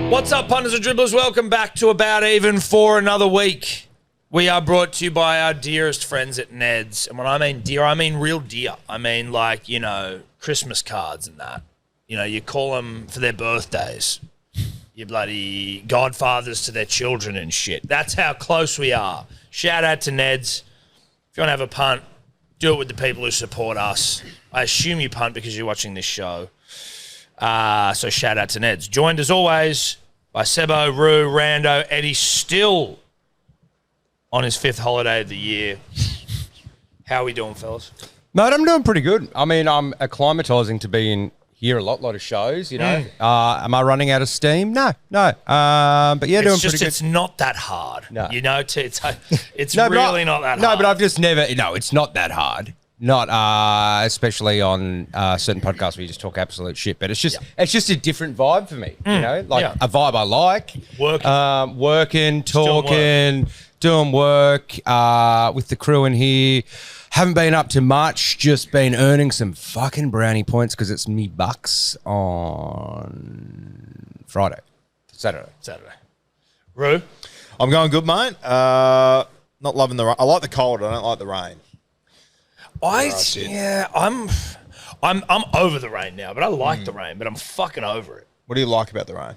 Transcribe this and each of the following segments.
What's up, punters and dribblers? Welcome back to About Even for another week. We are brought to you by our dearest friends at Ned's. And when I mean dear, I mean real dear. I mean like, you know, Christmas cards and that. You know, you call them for their birthdays. You bloody godfathers to their children and shit. That's how close we are. Shout out to Ned's. If you want to have a punt, do it with the people who support us. I assume you punt because you're watching this show. So shout out to Ned's. Joined as always by Sebo, Roo, Rando, Eddy, still on his 5th holiday of the year. How are we doing, fellas? Mate, I'm doing pretty good. I mean, I'm acclimatising to being here a lot of shows, you know. Am I running out of steam? No. But yeah, doing pretty good. It's not that hard. No. You know, it's no, really not that hard. No, but I've just never, no, it's not that hard. Not especially on certain podcasts where you just talk absolute shit, but it's just a different vibe for me, you know, like a vibe I like. Working, talking, doing work with the crew in here. Haven't been up to much, just been earning some fucking brownie points because it's me bucks on Saturday. Roo? I'm going good, mate. Not loving the rain. I like the cold. I don't like the rain. I'm over the rain now, but I like the rain, but I'm fucking over it. What do you like about the rain?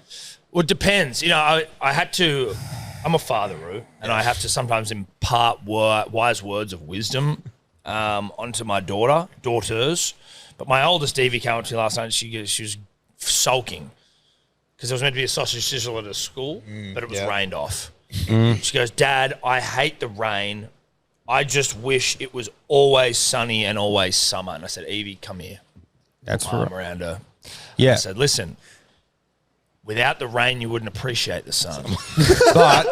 Well, it depends. You know, I'm a father, Roo, and I have to sometimes impart wise words of wisdom onto my daughters. But my oldest Evie came up to me last night. She was sulking because there was meant to be a sausage sizzle at a school, but it was rained off. She goes, "Dad, I hate the rain. I just wish it was always sunny and always summer." And I said, "Evie, come here." That's my arm around her. Yeah. I said, "Listen, without the rain, you wouldn't appreciate the sun. But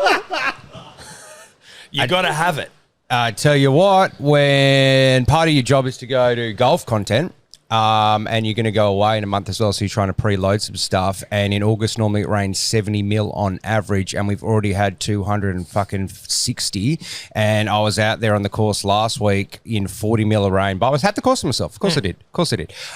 you got to have it." I tell you what, when part of your job is to go to golf content, and you're going to go away in a month as well, so you're trying to preload some stuff, and in August normally it rains 70 mil on average, and we've already had 260, and I was out there on the course last week in 40 mil of rain, but I was at the course myself. Of course I did.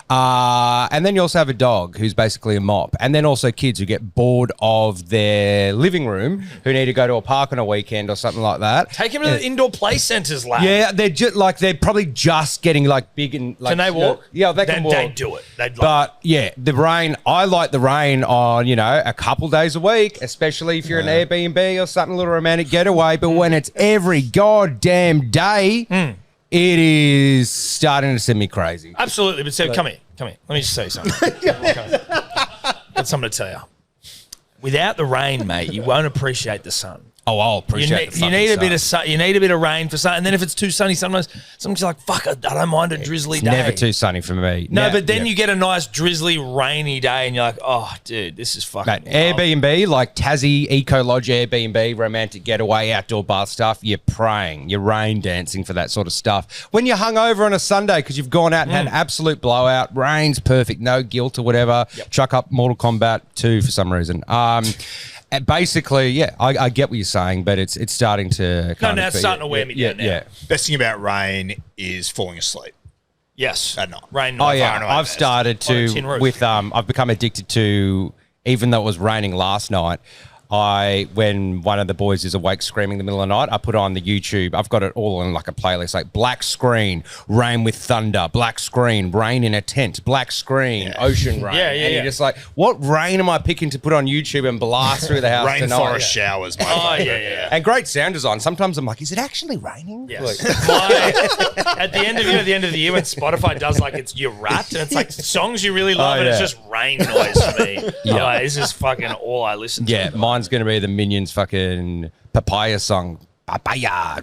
And then you also have a dog who's basically a mop, and then also kids who get bored of their living room who need to go to a park on a weekend or something like that. Take them to the indoor play centres, lad. Yeah, they're probably just getting like big and like. Can they walk? Yeah, they'd do it. But yeah, the rain, I like the rain on, you know, a couple days a week, especially if you're an Airbnb or something, a little romantic getaway. But when it's every goddamn day, it is starting to send me crazy. Absolutely. But Seb, come here. Let me just say something. Got something to tell you. Without the rain, mate, you won't appreciate the sun. Oh, I'll appreciate the you need a sun. bit of sun. You need a bit of rain for sun. And then if it's too sunny, sometimes you're like, fuck, I don't mind a drizzly day. Never too sunny for me. No, but then you get a nice drizzly, rainy day and you're like, oh, dude, this is fucking Airbnb, like Tassie, Eco Lodge Airbnb, romantic getaway, outdoor bar stuff, you're praying, you're rain dancing for that sort of stuff. When you're hungover on a Sunday because you've gone out and had an absolute blowout, rain's perfect, no guilt or whatever, chuck up Mortal Kombat 2 for some reason. And basically, yeah, I get what you're saying, but it's starting to kind of it's starting to wear me down now. Yeah. Best thing about rain is falling asleep. Yes. At night. Rain. Oh, yeah. I've started to, I've become addicted to, even though it was raining last night, when one of the boys is awake screaming in the middle of the night, I put on the YouTube. I've got it all on like a playlist, like black screen, rain with thunder, black screen, rain in a tent, black screen, ocean rain. And you're just like, what rain am I picking to put on YouTube and blast through the house tonight? Rainforest showers, mate. Oh, yeah. And great sound design. Sometimes I'm like, is it actually raining? Yes. At the end of the year when Spotify does like it's your wrapped and it's like songs you really love and it's just rain noise for me. This is fucking all I listen to. Yeah, mine's going to be the Minions fucking Papaya song. Papaya.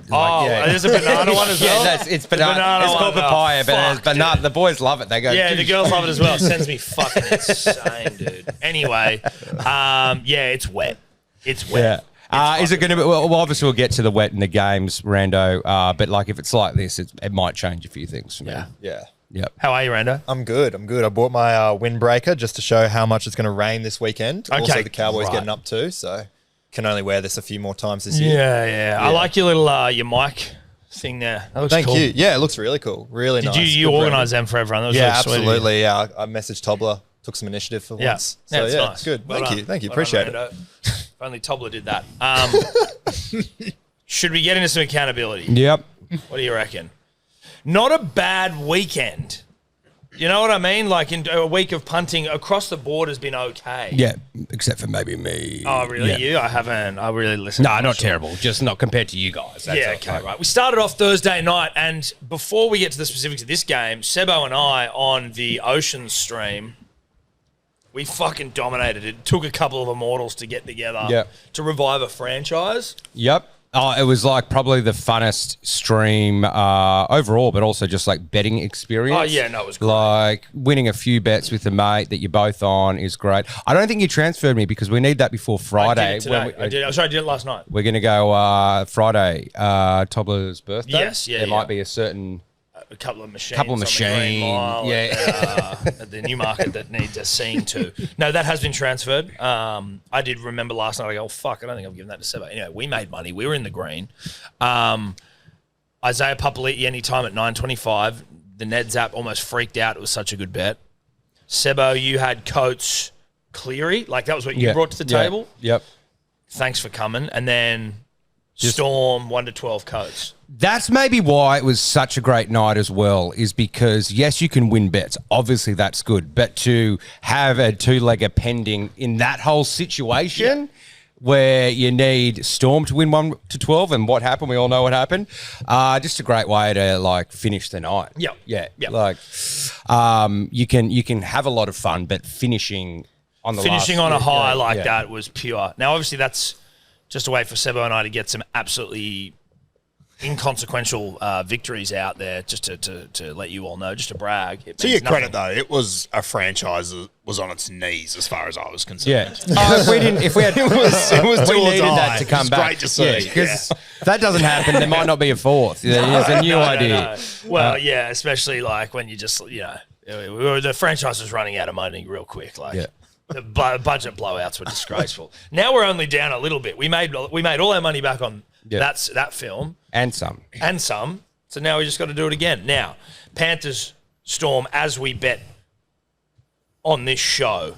There's a banana one as well? Yeah, it's banana. It's called Papaya, but banana. The boys love it. They go, yeah, the girls love it as well. It sends me fucking insane, dude. Anyway, it's wet. It's wet. Yeah. Is it going to be, well, obviously we'll get to the wet in the games, Rando, but like if it's like this, it might change a few things for me. Yeah. Yep. How are you, Rando? I'm good. I bought my windbreaker just to show how much it's going to rain this weekend. Okay. Also, the Cowboys getting up too, so can only wear this a few more times this year. Yeah. I like your little your mic thing there. That looks Thank cool. you. Yeah, it looks really cool. Really nice. Did you organise them for everyone? That was really sweet. Absolutely. Yeah, I messaged Tobler took some initiative for Yeah. once. So it's yeah, nice. it's good. Well Thank done. you. Well Appreciate done, it. Rando. If only Tobler did that. Should we get into some accountability? Yep. What do you reckon? Not a bad weekend. You know what I mean? Like in a week of punting across the board has been okay. Yeah, except for maybe me. Oh, really? Yeah. You? I haven't. I really listened. No, I'm not sure. terrible. Just not compared to you guys. That's Yeah, okay, right. We started off Thursday night, and before we get to the specifics of this game, Sebo and I on the Ocean stream, we fucking dominated. It took a couple of Immortals to get together to revive a franchise. Yep. Oh, it was like probably the funnest stream overall, but also just like betting experience. Oh, yeah, no, it was great. Like winning a few bets with a mate that you're both on is great. I don't think you transferred me because we need that before Friday. I did it today. I did. Sorry, I did it last night. We're going to go Friday, Tobler's birthday. Yes, yeah, There yeah. might be a certain... A couple of machines. Couple of on the Green machine, Mile yeah. at the Newmarket that needs a seeing to. No, that has been transferred. I did remember last night. I go, oh, fuck, I don't think I've given that to Sebo. Anyway, we made money. We were in the green. Isaiah Papali'i anytime at 9.25. The Neds app almost freaked out. It was such a good bet. Sebo, you had Coates Cleary. Like, that was what you brought to the table. Yep. Thanks for coming. And then Storm, 1 to 12 Coates. That's maybe why it was such a great night as well, is because, yes, you can win bets. Obviously, that's good. But to have a two-legger pending in that whole situation where you need Storm to win 1 to 12, and what happened, we all know what happened. Just a great way to, like, finish the night. Yep. Yeah. Yep. Like, you can have a lot of fun, but finishing on the on a high like that was pure. Now, obviously, that's just a way for Sebo and I to get some absolutely inconsequential victories out there, just to let you all know, just to brag. To your credit, though, it was a franchise that was on its knees as far as I was concerned. Yeah. If we had, it was we do or needed die. that to come It's back. great to see. Because if that doesn't happen, there might not be a fourth. It's a new idea. No. Well, yeah, especially like when you just, the franchise was running out of money real quick. Like the budget blowouts were disgraceful. Now we're only down a little bit. We made all our money back on that film. And some. So now we just got to do it again. Now, Panthers Storm, as we bet on this show,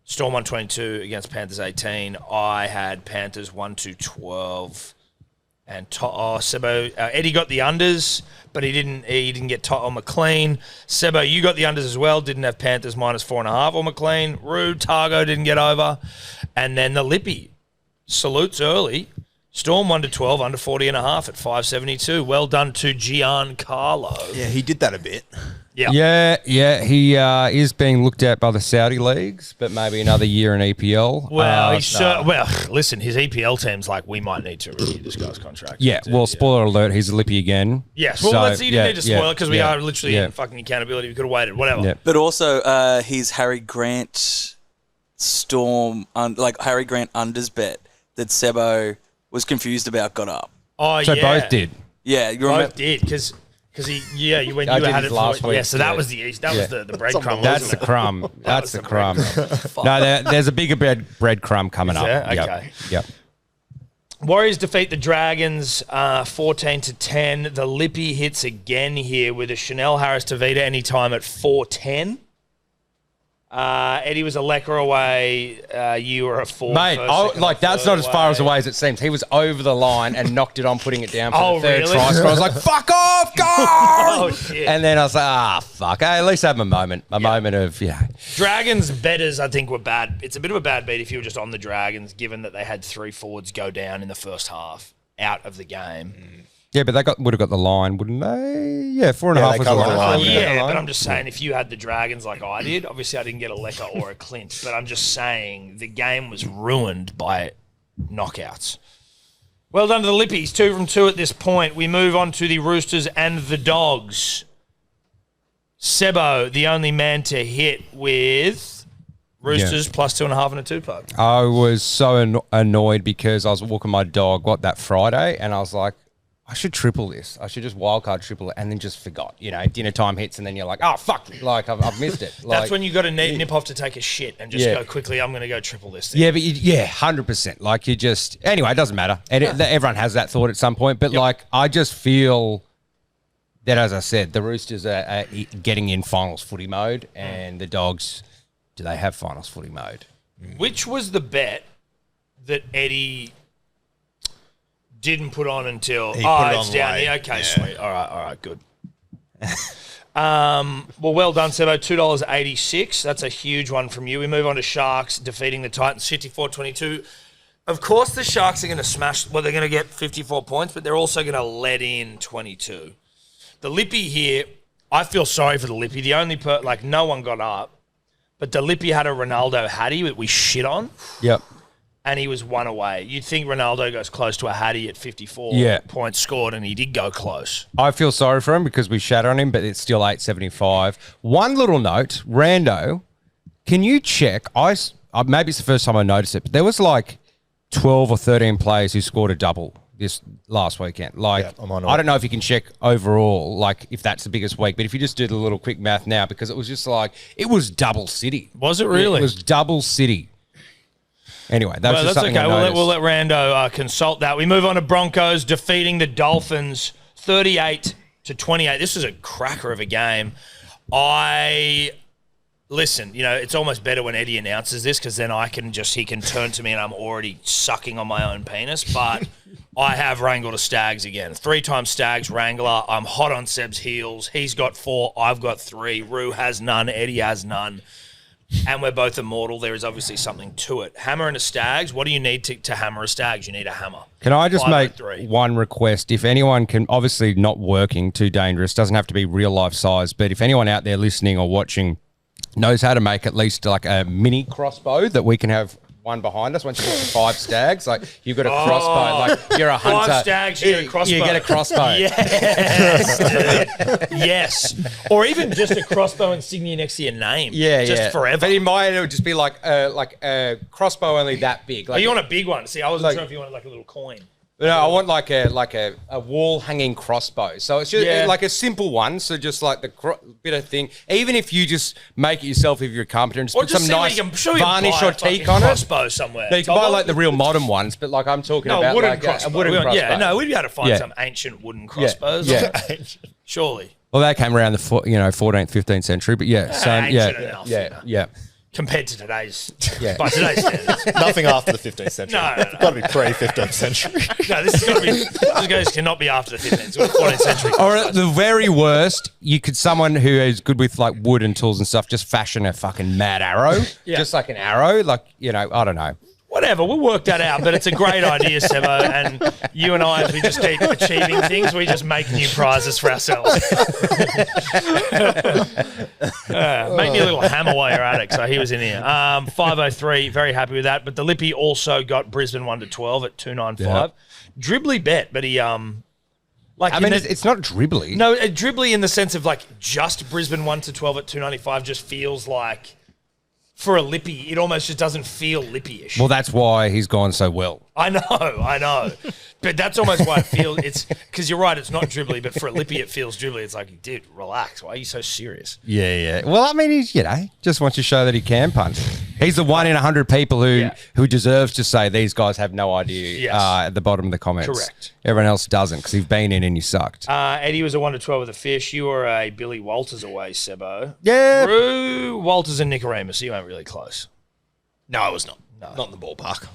Storm 122 against Panthers 18. I had Panthers 1 to 12. And Sebo, Eddy got the unders, but he didn't get on McLean. Sebo, you got the unders as well. Didn't have Panthers -4.5 on McLean. Rude, Targo didn't get over. And then the Lippy salutes early. Storm 1 to 12, under 40.5 at 572. Well done to Giancarlo. Yeah, he did that a bit. Yeah. He is being looked at by the Saudi leagues, but maybe another year in EPL. Well, listen, his EPL team's like, we might need to review this guy's contract. Yeah, well, spoiler alert, he's a Lippy again. Yes, well, you didn't need to spoil it because we are literally in fucking accountability. We could have waited, whatever. Yeah. But also, his Harry Grant Storm, Harry Grant unders bet that Sebo was confused about got up. Oh, So yeah. both did. Yeah, you remember? Both did, because you I did had his it last week. Yeah, so that Yeah. was the breadcrumb. That's the crumb. That's the crumb. No, there's a bigger breadcrumb coming up. there? Okay. Yep. Warriors defeat the Dragons 14 to 10. The Lippy hits again here with a Chanel Harris Tavita anytime at 410. Eddy was a lecker away. You were a 4. Mate, that's not as far as away as it seems. He was over the line and knocked it on, putting it down for the third really? try. So I was like, fuck off, go! Oh, shit. And then I was like, fuck. Hey, at least have a moment. A moment of, Dragons betters, I think, were bad. It's a bit of a bad beat if you were just on the Dragons, given that they had 3 forwards go down in the first half out of the game. Yeah, but they would have got the line, wouldn't they? Yeah, 4.5 they was the covered the line. line. Yeah, but I'm just saying, if you had the Dragons like I did, obviously I didn't get a lecker or a clinch, but I'm just saying the game was ruined by knockouts. Well done to the Lippies, 2 from 2 at this point. We move on to the Roosters and the Dogs. Sebo, the only man to hit with Roosters plus 2.5 and a 2-puck. I was so annoyed because I was walking my dog, that Friday, and I was like, I should triple this. I should just wildcard triple it, and then just forgot. Dinner time hits, and then you're like, oh, fuck, I've missed it. That's when you got to nip off to take a shit and just go quickly, I'm going to go triple this thing. Yeah, but 100%. Anyway, it doesn't matter. Everyone has that thought at some point, but I just feel that, as I said, the Roosters are getting in finals footy mode, and the Dogs do they have finals footy mode? Which was the bet that Eddy didn't put on until... He put it it's on down late. here. Okay, Yeah. sweet. All right, good. Well done, Sebo. $2.86. That's a huge one from you. We move on to Sharks defeating the Titans 54-22. Of course, the Sharks are going to smash... Well, they're going to get 54 points, but they're also going to let in 22. The Lippy here, I feel sorry for the Lippy. The only... no one got up, but the Lippy had a Ronaldo hattie that we shit on, Yep. and he was one away. You'd think Ronaldo goes close to a hattie at 54 Yeah. points scored, and he did go close. I feel sorry for him because we shat on him, but it's still 875. One little note, Rando, can you check? Maybe it's the first time I noticed it, but there was like 12 or 13 players who scored a double this last weekend. Yeah, I'm on it. I don't know if you can check overall, like if that's the biggest week, but if you just do the little quick math now, because it was just like, it was double city. Was it really? It was double city. Anyway, that's just That's something okay. I noticed. We'll let Rando consult that. We move on to Broncos defeating the Dolphins 38-28. This is a cracker of a game. Listen, it's almost better when Eddy announces this because then he can turn to me and I'm already sucking on my own penis. But I have wrangled a Stags again. 3-time Stags wrangler. I'm hot on Seb's heels. He's got 4. I've got 3. Rue has none. Eddy has none. And we're both immortal. There is obviously something to it. Hammer and a Stags. What do you need to hammer a Stags? You need a hammer. Can I just make 503. one request? If anyone can, obviously not working, too dangerous, doesn't have to be real life size, but if anyone out there listening or watching knows how to make at least like a mini crossbow that we can have one behind us once you get to 5 stags, like you've got a crossbow, like you're a hunter. 5 stags, you get a crossbow. You get a crossbow. Yes, dude. Yes. Or even just a crossbow insignia next to your name. Yeah, just yeah. forever. But in my head, it would just be like a crossbow only that big. Oh, Like, you want a big one? See, I wasn't like- sure if you wanted like a little coin. No, I want like a wall hanging crossbow. So it's just like a simple one. So just like the bit of thing. Even if you just make it yourself if you're competent, just Or put just some nice varnish or teak on it. crossbow somewhere. No, you can buy like the real modern ones, but like I'm talking about wooden like crossbow. a wooden crossbow. Yeah, no, we'd be able to find Yeah. some ancient wooden crossbows. Yeah. Surely. Well, that came around the 14th, 15th century, but yeah, so ancient enough, yeah. Compared to today's, Yeah. by today's standards. Nothing after the 15th century. No. It's got to be pre-15th century. No, this cannot be after the 15th, 14th century. Or at the very worst, someone who is good with like wood and tools and stuff, just fashion a fucking mad arrow, just like an arrow, like I don't know. Whatever, we'll work that out, but it's a great idea, Sebo, and you and I, as we just keep achieving things, we just make new prizes for ourselves. Make me a little hammer while you're at it, so he was in here. 503, very happy with that, but the Lippy also got Brisbane 1-12 at 295. Yeah. Dribbly bet, but he, it's not dribbly. No, dribbly in the sense of like just Brisbane 1-12 at 295 just feels like, for a Lippy, it almost just doesn't feel Lippy-ish. Well, that's why he's gone so well. I know. But that's almost why I feel it's because you're right, it's not dribbly, but for a Lippy, it feels dribbly. It's like, dude, relax. Why are you so serious? Yeah. Well, I mean, he's just wants to show that he can punt. He's the 1 in 100 people who deserves to say these guys have no idea at the bottom of the comments. Correct. Everyone else doesn't because you've been in and you sucked. Eddy was a 1-12 with a fish. You were a Billy Walters away, Sebo. Yeah. Rue, Walters and Nicodemus. You weren't really close. No, I was not. Not in the ballpark.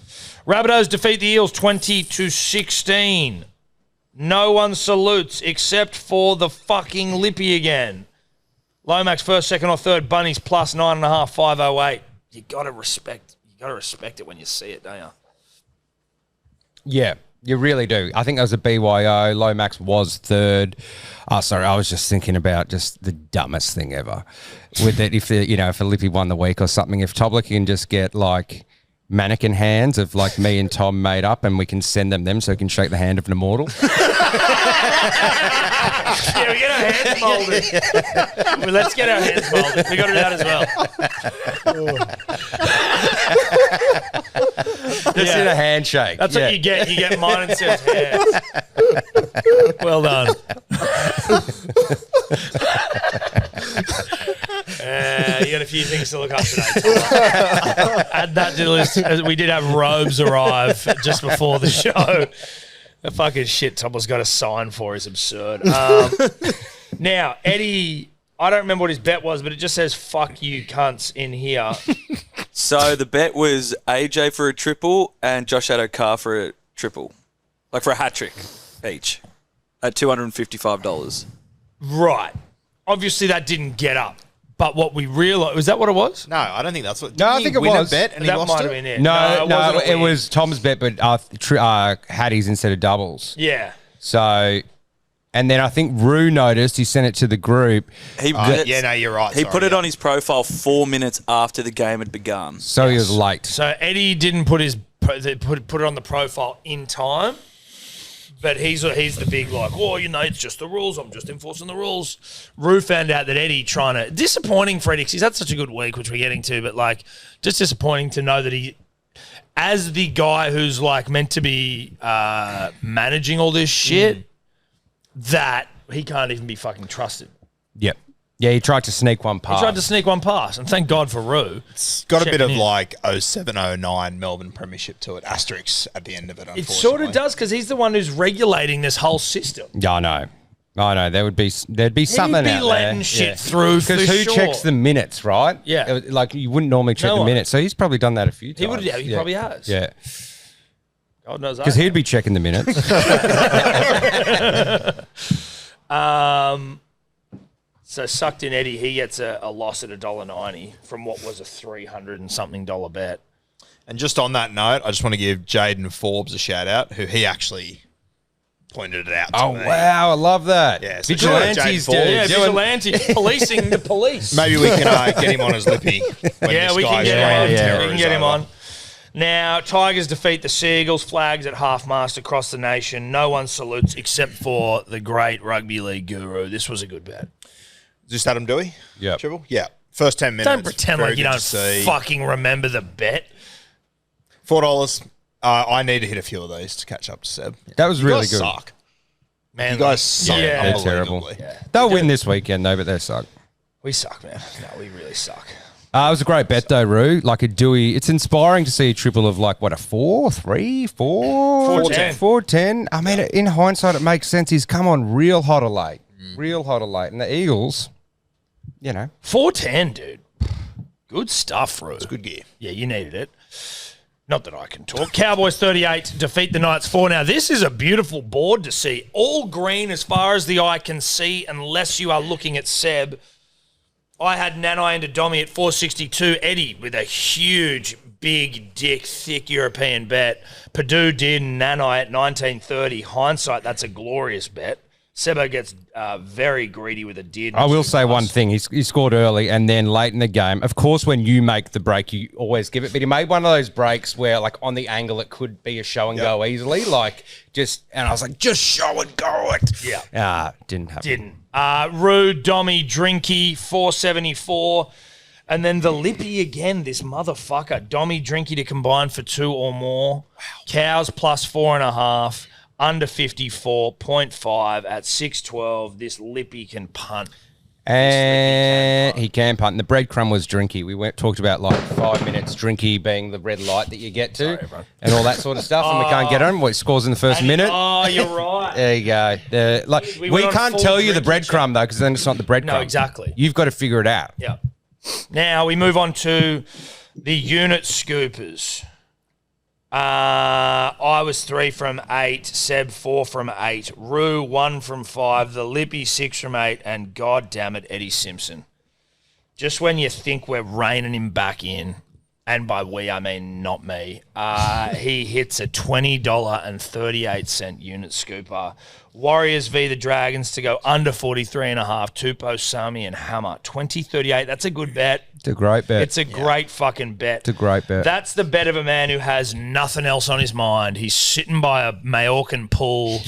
Rabbitohs defeat the Eels 20-16. No one salutes except for the fucking Lippy again. Lomax first, second, or third. Bunnies plus 9.5, 508. You gotta respect it when you see it, don't you? Yeah, you really do. I think that was a BYO. Lomax was third. Oh, sorry, I was just thinking about just the dumbest thing ever. With it, if a Lippy won the week or something, if Tobler can just get like mannequin hands of like me and Tom made up and we can send them so he can shake the hand of an immortal. Yeah, we get our hands molded. Well, let's get our hands molded. We got it out as well. Just in a handshake. That's what you get. You get mine and Seb's hands. Well done. You got a few things to look up today. Add that to the list. We did have robes arrive just before the show. The fucking shit Tobler's got a sign for is absurd. Now, Eddy I don't remember what his bet was, but it just says "fuck you, cunts" in here. So the bet was AJ for a triple and Josh Adokar for a triple, like for a hat trick each, at $255. Right. Obviously, that didn't get up. But what we realised, was that what it was? No, I don't think that's what. No, I didn't think he it win was. a bet and he That lost might have it. been it. No, wasn't a it win. was Tom's bet, but Hattie's instead of doubles. Yeah. So, and then I think Rue noticed. He sent it to the group. He Yeah, no, you're right. He Sorry, put it yeah. on his profile 4 minutes after the game had begun. So he was late. So Eddy didn't put put it on the profile in time, but he's the big like, oh, it's just the rules. I'm just enforcing the rules. Rue found out that Eddy disappointing for Eddy because he's had such a good week, which we're getting to, but like just disappointing to know that he, as the guy who's like meant to be managing all this shit, that he can't even be fucking trusted. Yep. Yeah, he tried to sneak one past. He tried to sneak one past, and thank God for Rue. It's got a bit of Checking in. like 07-09 Melbourne Premiership to it, asterisks at the end of it, It unfortunately. sort of does because he's the one who's regulating this whole system. Yeah, I know. There'd be something He'd be out letting there. shit through for Because who sure. checks the minutes, right? Yeah. Like you wouldn't normally check No the one. minutes, so he's probably done that a few times. He would, yeah, he probably has. Yeah, God knows. because he'd be checking the minutes. So sucked in Eddy, he gets a loss at $1.90 from what was a $300 and something bet. And just on that note, I just want to give Jaden Forbes a shout out, who he actually pointed it out to Oh me. wow, I love that. Yeah, so Vigilantes, shout out dude. Jade Yeah, Forbes. vigilante, policing the police. Maybe we can get him on as Lippy. When Yeah, this we can guy's get reign him of on. terror We can is get him over. on. Now, Tigers defeat the Seagulls, flags at half-mast across the nation. No one salutes except for the great rugby league guru. This was a good bet. Is this Adam Dewey? Yep. Triple? Yeah. First 10 minutes. Don't pretend very like you good don't to see. fucking remember the bet. $4. I need to hit a few of these to catch up to Seb. That was You really guys good. suck. Man, You guys suck. Yeah. They're terrible. unbelievably. They'll win this weekend though, but they suck. We suck, man. No, we really suck. It was a great bet though, Rue. Like a Dewey. It's inspiring to see a triple of like what, a 4, 3, 4, 4-10. 4-10. I mean, in hindsight, it makes sense. He's come on real hot or late, real hot or late, and the Eagles, 410, dude. Good stuff, Rue. Good gear. Yeah, you needed it. Not that I can talk. Cowboys 38 defeat the Knights 4. Now, this is a beautiful board to see. All green as far as the eye can see, unless you are looking at Seb. I had Nanai into Domi at 462. Eddy with a huge, big, dick, thick European bet. Purdue did Nanai at 1930. Hindsight, that's a glorious bet. Sebo gets very greedy with a did. I will say one thing. He scored early and then late in the game. Of course, when you make the break, you always give it. But he made one of those breaks where, like, on the angle, it could be a show and go easily. And I was like, just show and go it. Yeah. Didn't happen. Didn't. Rue, Domi, Drinky, 474. And then the Lippy again, this motherfucker. Domi, Drinky to combine for 2 or more. Wow. Cows plus 4.5. Under 54.5 at 612. This Lippy can punt. And he can punt. And the breadcrumb was Drinky. We talked about like 5 minutes Drinky being the red light that you get to and all that sort of stuff. And we can't get him. What he scores in the first minute. Oh, you're right. There you go. We We went on can't full tell you the Drinky breadcrumb though, because then it's not the breadcrumb. No, exactly. You've got to figure it out. Yeah. Now we move on to the unit scoopers. I was 3 from 8, Seb 4 from 8, Rue 1 from 5, the Lippy 6 from 8, and god damn it, Eddy Simpson. Just when you think we're reining him back in, and by we I mean not me, he hits a $20.38 unit scooper. Warriors v the Dragons to go under 43.5. Tupou, Sami, and Hammer. 20.38. That's a good bet. It's a great bet. It's a great fucking bet. It's a great bet. That's the bet of a man who has nothing else on his mind. He's sitting by a Majorcan pool.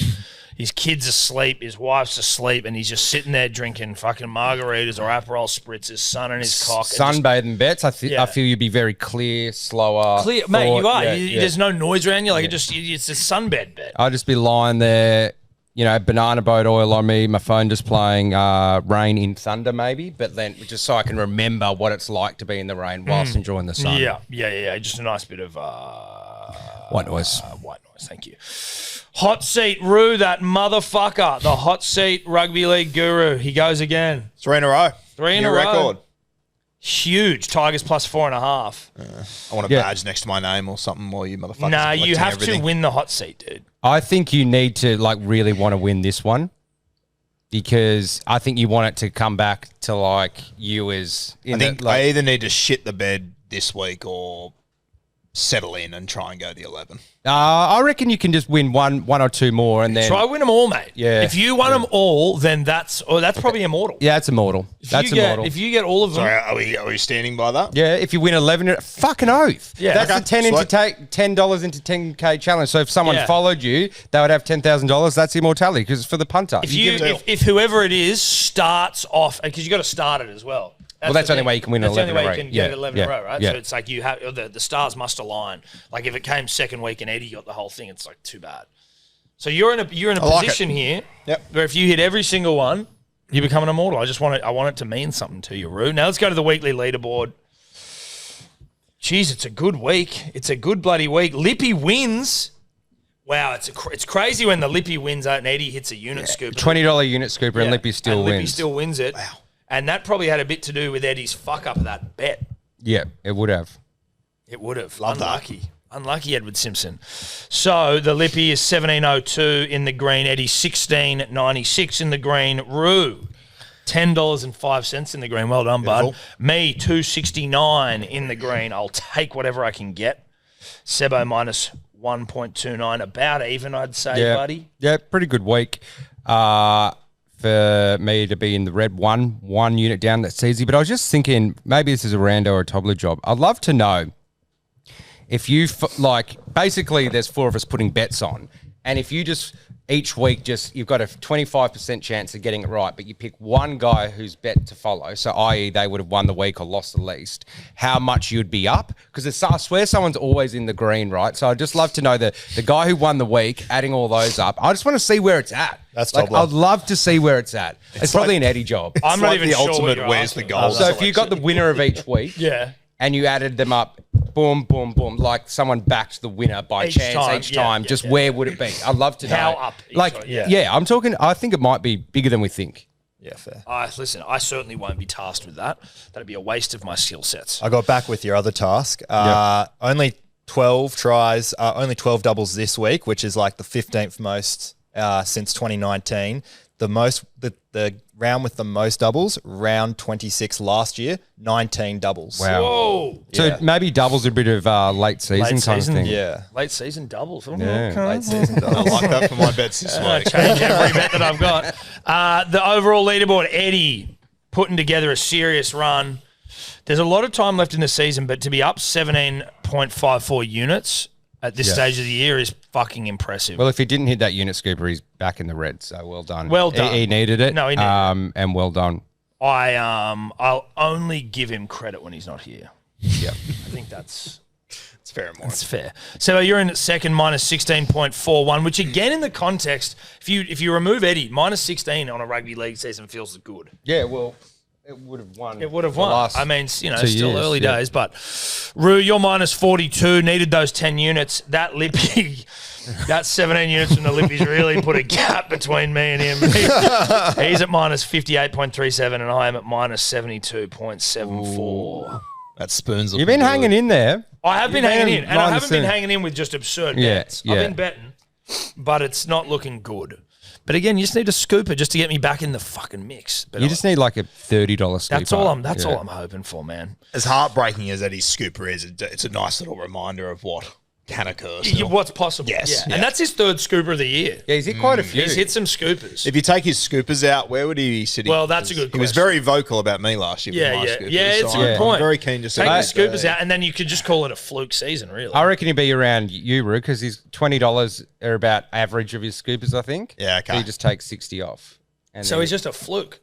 His kid's asleep. His wife's asleep. And he's just sitting there drinking fucking margaritas or Aperol spritzes, sun in his cock. Sunbathing bets. I Yeah. feel you'd be very clear, slower. Clear, mate, you thought. are. Yeah. There's no noise around you. Like it's a sunbed bet. I'd just be lying there, banana boat oil on me, my phone just playing Rain in Thunder maybe, but then just so I can remember what it's like to be in the rain whilst enjoying the sun. Yeah. Just a nice bit of White noise. white noise. Thank you. Hot seat, Rue, that motherfucker. The hot seat rugby league guru. He goes again. 3 in a row. 3 in New a row. record. Huge. Tigers plus 4.5. I want a badge next to my name or something while you motherfuckers. Nah, are you collecting have everything. to win the hot seat, dude. I think you need to like really want to win this one because I think you want it to come back to like you as I think I either need to shit the bed this week or settle in and try and go the 11. I reckon you can just win one or two more and then Try win them all, mate. Yeah. If you won them all, then that's probably Immortal. yeah, it's Immortal. That's Immortal. If you get all of them, Sorry, are we standing by that? Yeah, if you win 11, fucking oath. Yeah. That's Okay, the $10 into 10K challenge. So if someone Yeah. followed you, they would have $10,000. That's immortality because it's for the punter. if whoever it is starts off, because you got to start it as well. That's the only way you can win That's 11 the only in a way you row. can get Yeah, 11 yeah, in a row, right? yeah. So it's like you have the stars must align. Like if it came second week and Eddy got the whole thing, it's like too bad. So you're in a like position here Yep. where if you hit every single one, you become an Immortal. I want it to mean something to you, Roo. Now let's go to the weekly leaderboard. Jeez, it's a good week. It's a good bloody week. Lippy wins. Wow, it's crazy when the Lippy wins out and Eddy hits a unit scooper. $20 unit scooper and Yeah, Lippy still wins. Lippy still wins it. Wow. And that probably had a bit to do with Eddy's fuck up of that bet. Yeah, it would have. It would have. Love that. Unlucky. Unlucky Edward Simpson. So the Lippy is 17.02 in the green. Eddy 16.96 in the green. Roo, $10.05 in the green. Well done, bud. Beautiful. Me, $2.69 in the green. I'll take whatever I can get. Sebo minus 1.29. About even, I'd say, Yeah, buddy. yeah, pretty good week. For me to be in the red one unit down, that's easy. But I was just thinking maybe this is a rando or a toddler job. I'd love to know if you basically there's 4 of us putting bets on, and if you just each week you've got a 25% chance of getting it right, but you pick one guy who's bet to follow, so i.e. they would have won the week or lost the least, how much you'd be up? Because I swear someone's always in the green, right? So I'd just love to know the guy who won the week, adding all those up. I just want to see where it's at. That's like, top line. I'd love to see where it's at. It's probably an Eddie job. I'm It's not like even the sure ultimate what you're where's the asking. goal. So if you got the winner of each week, Yeah. and you added them up, boom, boom, boom, like someone backed the winner by Each chance time, each yeah, time, yeah, just yeah. where would it be? I'd love to know. How up each Like, time, yeah, I'm talking, I think it might be bigger than we think. Yeah, fair. Listen, I certainly won't be tasked with that. That'd be a waste of my skill sets. I got back with your other task. Only 12 tries, only 12 doubles this week, which is like the 15th most since 2019. The round with the most doubles, round 26 last year, 19 doubles. Wow. Whoa. So Yeah. maybe doubles a bit of late season Late kind season, of thing. Yeah. Late season doubles. Yeah. Late season I doubles. like that for my bets this I week. change every bet that I've got. The overall leaderboard, Eddy putting together a serious run. There's a lot of time left in the season, but to be up 17.54 units at this stage of the year is fucking impressive. Well, if he didn't hit that unit scooper, he's back in the red. So well done. Well done. He needed it. No, he needed and well done. I'll only give him credit when he's not here. Yeah. I think that's It's fair and more. That's fair. So you're in at second, minus 16.41, which again in the context, if you remove Eddy, minus 16 on a rugby league season feels good. Yeah, well, it would have won. It would have the won. last I mean, still 2 years, early yeah. days, but Roo, you're minus 42, needed those 10 units. That Lippy, that 17 units from the Lippy's really put a gap between me and him. He's at minus 58.37 and I am at minus 72.74. That spoon's You've been hanging in there. I have been You've hanging been in, and I right haven't been the hanging in with just absurd Yeah, bets. yeah. I've been betting, but it's not looking good. But again, you just need a scooper just to get me back in the fucking mix. But You just need like a $30 scooper. that's all I'm Yeah. hoping for, man. As heartbreaking as Eddie's scooper is, it's a nice little reminder of what can occur. still. What's possible? Yes, Yeah. yeah. And that's his third scooper of the year. Yeah, he's hit quite a few. He's hit some scoopers. If you take his scoopers out, where would he be sitting? Well, that's a good He was question. very vocal about me last year. Yeah, with my yeah. scoopers, Yeah, it's so a good I'm point. very keen to see Take the that scoopers go. out, and then you could just call it a fluke season, really. I reckon he'd be around you, Roo, because his $20 are about average of his scoopers, I think. Yeah, okay. So he just takes 60 off. And So then- he's just a fluke.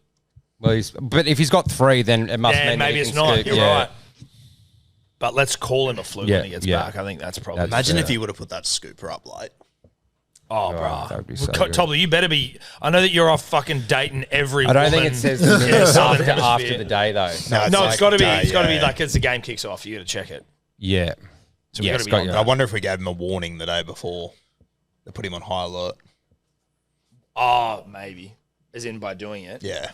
well, but if he's got 3, then it must Yeah, mean that maybe he it's can not. scoop. You're Yeah. right. But let's call him a fluke Yeah, when he gets yeah. back. I think that's probably. Imagine if he would have put that scooper up late. Oh, that bro. would be so good. Tobler, you better be. I know that you're off fucking dating every I don't think woman it says in the the minutes Southern after Hemisphere. the day, though. No, it's got to be. day, It's got to be yeah. like as the game kicks off. You got to check it. Yeah. So we Yeah, gotta it's be got on you. that. I wonder if we gave him a warning the day before. They put him on high alert. Oh, maybe. As in by doing it. Yeah.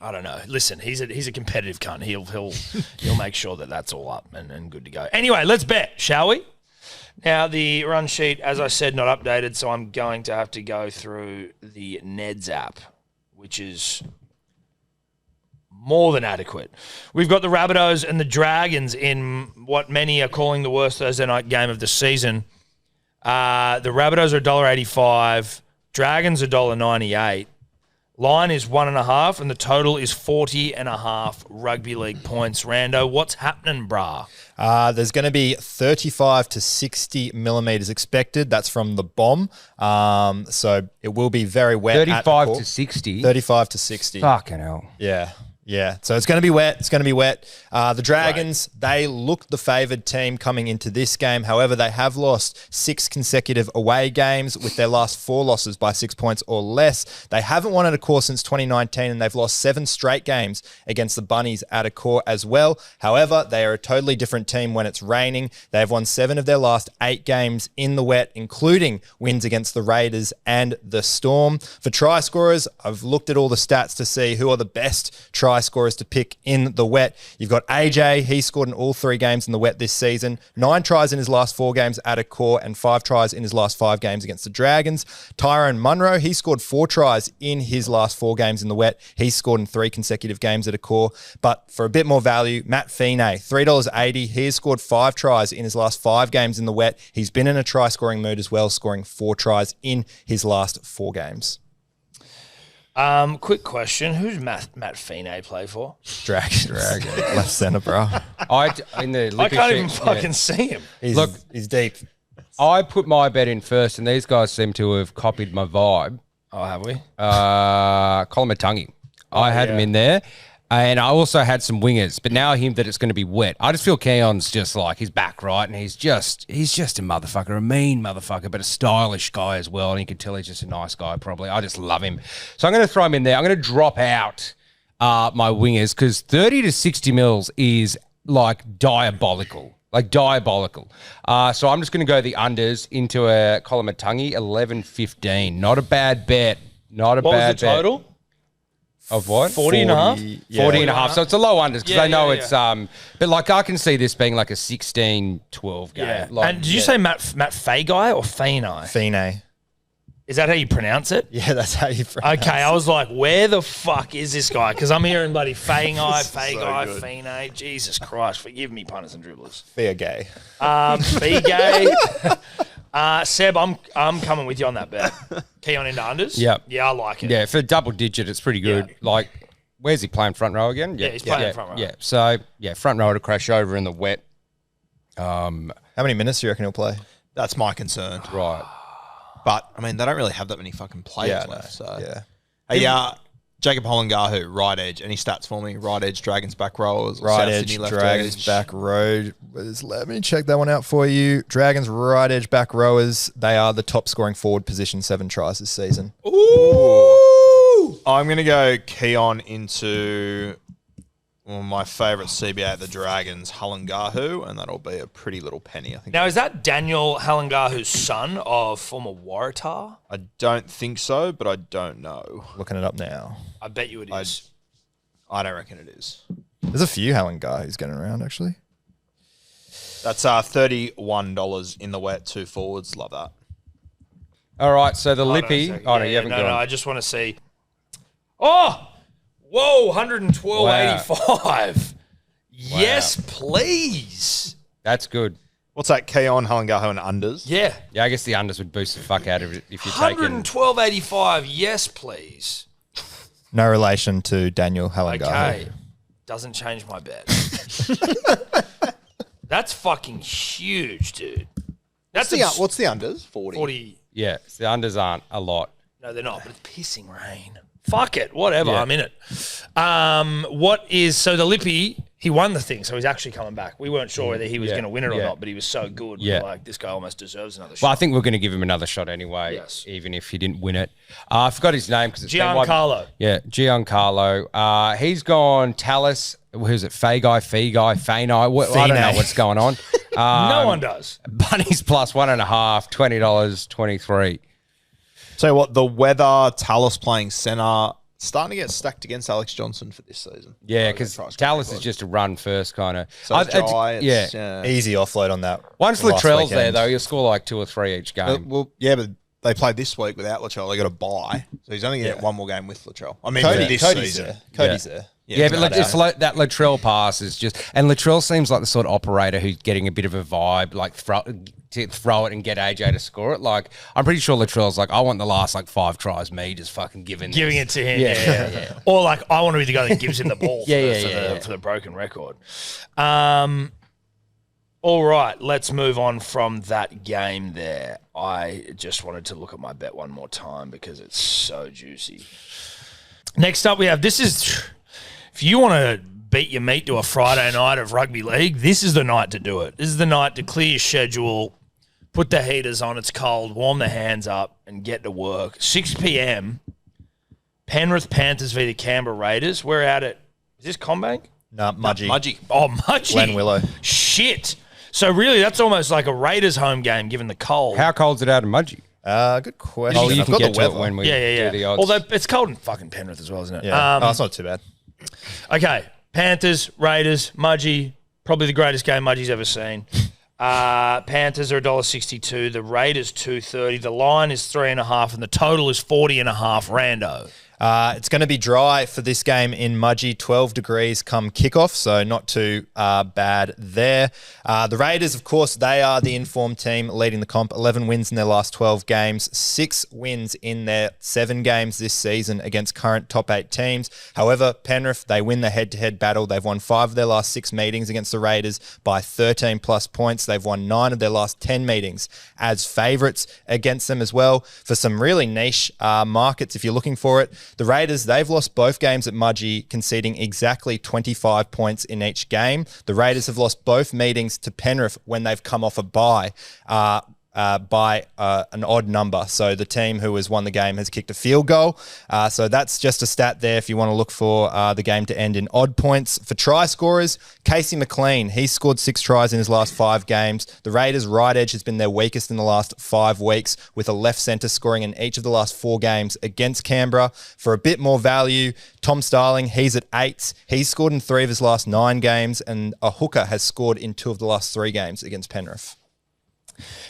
I don't know. Listen, he's a competitive cunt. He'll make sure that that's all up and good to go. Anyway, let's bet, shall we? Now, the run sheet, as I said, not updated, so I'm going to have to go through the Neds app, which is more than adequate. We've got the Rabbitohs and the Dragons in what many are calling the worst Thursday night game of the season. The Rabbitohs are $1.85, Dragons are $1.98. Line is 1.5, and the total is 40.5 rugby league points. Rando, what's happening, brah? There's going to be 35 to 60 millimeters expected. That's from the bomb. So it will be very wet. 35 to 60. 35 to 60. Fucking hell. Yeah. Yeah, so it's going to be wet. It's going to be wet. The Dragons, they looked the favoured team coming into this game. However, they have lost 6 consecutive away games with their last 4 losses by 6 points or less. They haven't won at a core since 2019, and they've lost 7 straight games against the Bunnies at a core as well. However, they are a totally different team when it's raining. They have won 7 of their last 8 games in the wet, including wins against the Raiders and the Storm. For try scorers, I've looked at all the stats to see who are the best try scorers to pick in the wet. You've got AJ. He scored in all 3 games in the wet this season. 9 tries in his last 4 games at a core and 5 tries in his last 5 games against the Dragons. Tyrone Munro, he scored 4 tries in his last 4 games in the wet. He scored in 3 consecutive games at a core. But for a bit more value, Matt Feeney, $3.80. He has scored 5 tries in his last 5 games in the wet. He's been in a try scoring mood as well, scoring 4 tries in his last 4 games. Quick question. Who's Matt Feeney play for? Dragon. Left centre, bro. I can't even fucking see him. He's deep. I put my bet in first, and these guys seem to have copied my vibe. Oh, have we? Colin Matangi. I had him in there. And I also had some wingers, but now that it's going to be wet. I just feel Keon's just like, he's back, right? And he's just a motherfucker, a mean motherfucker, but a stylish guy as well. And you can tell he's just a nice guy, probably. I just love him. So I'm going to throw him in there. I'm going to drop out my wingers because 30 to 60 mils is like diabolical. So I'm just going to go the unders into a Colin Matangi, 11.15. Not a bad bet. What was the total? Of what? 40 and a half? 40 and a half. So it's a low unders because I know it's but like I can see this being like a 16-12 game. Yeah. Like, and did you say Matt Fagai or Feeney? Feeney. Is that how you pronounce it? Yeah, that's how you pronounce it. Okay, I was like, where the fuck is this guy? Because I'm hearing bloody Fagai, Feeney. Jesus Christ, forgive me, punters and dribblers. Be a gay. Be gay. Seb, I'm coming with you on that bet. Keon into unders? Yeah. Yeah, I like it. Yeah, for double digit, it's pretty good. Yeah. Like, where's he playing front row again? Yeah, he's playing front row. Yeah, so, front row to crash over in the wet. How many minutes do you reckon he'll play? That's my concern. Right. But, I mean, they don't really have that many fucking players left. No. So. Yeah. Hey, Jacob Hollangahu, right edge. Any stats for me? Right edge, Dragons back rowers. Right South edge, Sydney left Dragons edge. back row. Let me check that one out for you. Dragons right edge back rowers. They are the top scoring forward position, 7 tries this season. Ooh. I'm going to go Keon into my favourite CBA at the Dragons, Hollangahu, and that'll be a pretty little penny, I think. Now, is that Daniel Hollangahu's son of former Waratah? I don't think so, but I don't know. Looking it up now. I bet you it is. I don't reckon it is. There's a few Helen guys going around, actually. That's $31 in the wet, 2 forwards. Love that. All right, so the Lippy. No, Oh, no, you haven't gone. No, I just want to see. Oh! Whoa, 112.85. Yes, please. That's good. What's that? Keon, Hollangahu, and unders? Yeah. Yeah, I guess the unders would boost the fuck out of it if you're taking... 112.85. Yes, please. No relation to Daniel Helen Okay. Doesn't change my bet. That's fucking huge, dude. What's the unders? 40. 40. Yeah, so the unders aren't a lot. No, they're not, but it's pissing rain. Fuck it. Whatever. Yeah. I'm in it. So the Lippy, he won the thing, so he's actually coming back. We weren't sure whether he was going to win it or not, but he was so good. Yeah. We're like, this guy almost deserves another shot. Well, I think we're going to give him another shot anyway, even if he didn't win it. I forgot his name because it's Giancarlo. Yeah, Giancarlo. He's gone Tallis. Who's it? Feeney. I don't know what's going on. No one does. Bunnies plus 1.5, $20.23. So what? The weather, Tallis playing centre, starting to get stacked against Alex Johnson for this season. Yeah, because Dallas is just a run first kind of. So Giants, Easy offload on that. Once from last Latrell's there, weekend. though, you'll score like 2 or 3 each game. Well, yeah, but they played this week without Latrell. They got a bye, so he's only going to get one more game with Latrell. I mean, Cody's season. there. Cody's there. Yeah, but it's that Latrell pass is just, and Latrell seems like the sort of operator who's getting a bit of a vibe, like to throw it and get AJ to score it. Like, I'm pretty sure Latrell's like, I want the last like 5 tries, me just fucking giving it to him. Yeah. Or like, I want to be the guy that gives him the ball for the broken record. All right, let's move on from that game there. I just wanted to look at my bet one more time because it's so juicy. Next up, we have, if you want to beat your meat to a Friday night of rugby league, this is the night to do it. This is the night to clear your schedule, put the heaters on, it's cold, warm the hands up, and get to work. 6 p.m., Penrith Panthers v. the Canberra Raiders. We're out at, is this Combank? No, Mudgee. Mudgee. Oh, Mudgee. Glen Willow. Shit. So really, that's almost like a Raiders home game given the cold. How cold's it out in Mudgee? Good question. Oh, you I've can got get the to it weather. when we Yeah. do the odds. Although it's cold in fucking Penrith as well, isn't it? Yeah. It's not too bad. Okay, Panthers, Raiders, Mudgee, probably the greatest game Mudgee's ever seen. Panthers are $1.62, the Raiders $2.30, the line is 3.5, and the total is 40.5. Rando. It's going to be dry for this game in Mudgee, 12 degrees come kickoff, so not too bad there. The Raiders, of course, they are the informed team leading the comp. 11 wins in their last 12 games, 6 wins in their 7 games this season against current top 8 teams. However, Penrith, they win the head-to-head battle. They've won 5 of their last 6 meetings against the Raiders by 13 plus points. They've won 9 of their last 10 meetings as favourites against them as well. For some really niche markets, if you're looking for it, the Raiders, they've lost both games at Mudgee, conceding exactly 25 points in each game. The Raiders have lost both meetings to Penrith when they've come off a bye by an odd number. So the team who has won the game has kicked a field goal. So that's just a stat there if you want to look for the game to end in odd points. For try scorers, Casey McLean, he's scored 6 tries in his last 5 games. The Raiders' right edge has been their weakest in the last 5 weeks, with a left centre scoring in each of the last 4 games against Canberra. For a bit more value, Tom Starling, he's at 8. He's scored in 3 of his last 9 games, and a hooker has scored in 2 of the last 3 games against Penrith.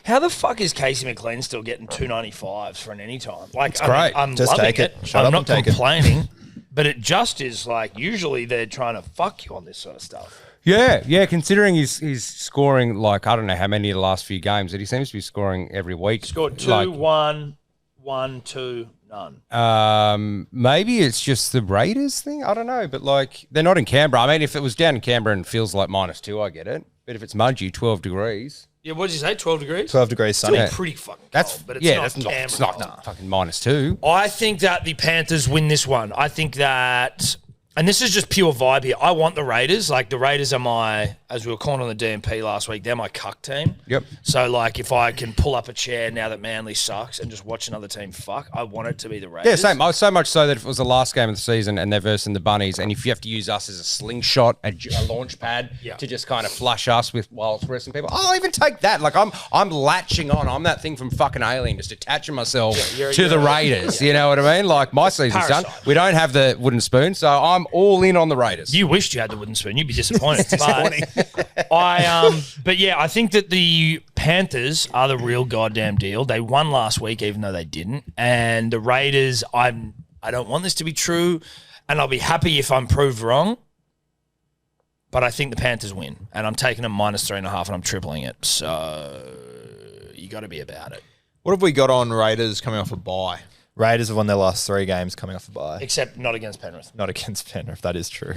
How the fuck is Casey McLean still getting 295s for an anytime? Like, it's great. I'm Just loving take it. it. Shut I'm up not and take it. complaining, but it just is like, usually they're trying to fuck you on this sort of stuff. Yeah. Considering he's scoring like, I don't know how many of the last few games that he seems to be scoring every week. Scored 2, 1, 1, 2, none. Maybe it's just the Raiders thing. I don't know, but like they're not in Canberra. I mean, if it was down in Canberra and feels like -2, I get it. But if it's Mudgee, 12 degrees. Yeah, what did you say? 12 degrees? 12 degrees sunny. Still pretty fucking cold, but it's not Canberra. It's not fucking -2. I think that the Panthers win this one. I think that, and this is just pure vibe here, I want the Raiders. Like, the Raiders are my, as we were calling on the DMP last week, they're my cuck team. Yep. So, like, if I can pull up a chair now that Manly sucks and just watch another team fuck, I want it to be the Raiders. Yeah, same. So much so that if it was the last game of the season and they're versing the Bunnies, and if you have to use us as a slingshot, a launch pad to just kind of flush us with while it's resting people, I'll even take that. Like, I'm latching on. I'm that thing from fucking Alien, just attaching myself to the Raiders. You know what I mean? Like, my season's done. We don't have the wooden spoon, so I'm all in on the Raiders. You wished you had the wooden spoon. You'd be disappointed. But yeah, I think that the Panthers are the real goddamn deal. They won last week, even though they didn't. And the Raiders, I don't want this to be true, and I'll be happy if I'm proved wrong. But I think the Panthers win, and I'm taking them -3.5, and I'm tripling it. So you got to be about it. What have we got on Raiders coming off a bye? Raiders have won their last 3 games coming off a bye. Except not against Penrith. Not against Penrith, that is true.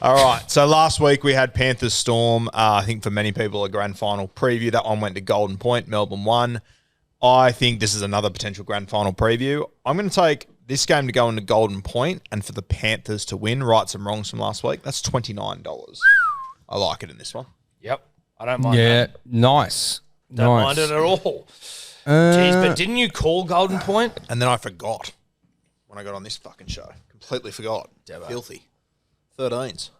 All right. So last week we had Panthers Storm. I think for many people a grand final preview. That one went to Golden Point. Melbourne won. I think this is another potential grand final preview. I'm going to take this game to go into Golden Point and for the Panthers to win. Rights and wrongs from last week. That's $29. I like it in this one. Yep. I don't mind that. Nice. Don't mind it at all. Jeez, but didn't you call Golden Point? And then I forgot when I got on this fucking show. Completely forgot. Filthy. 13s.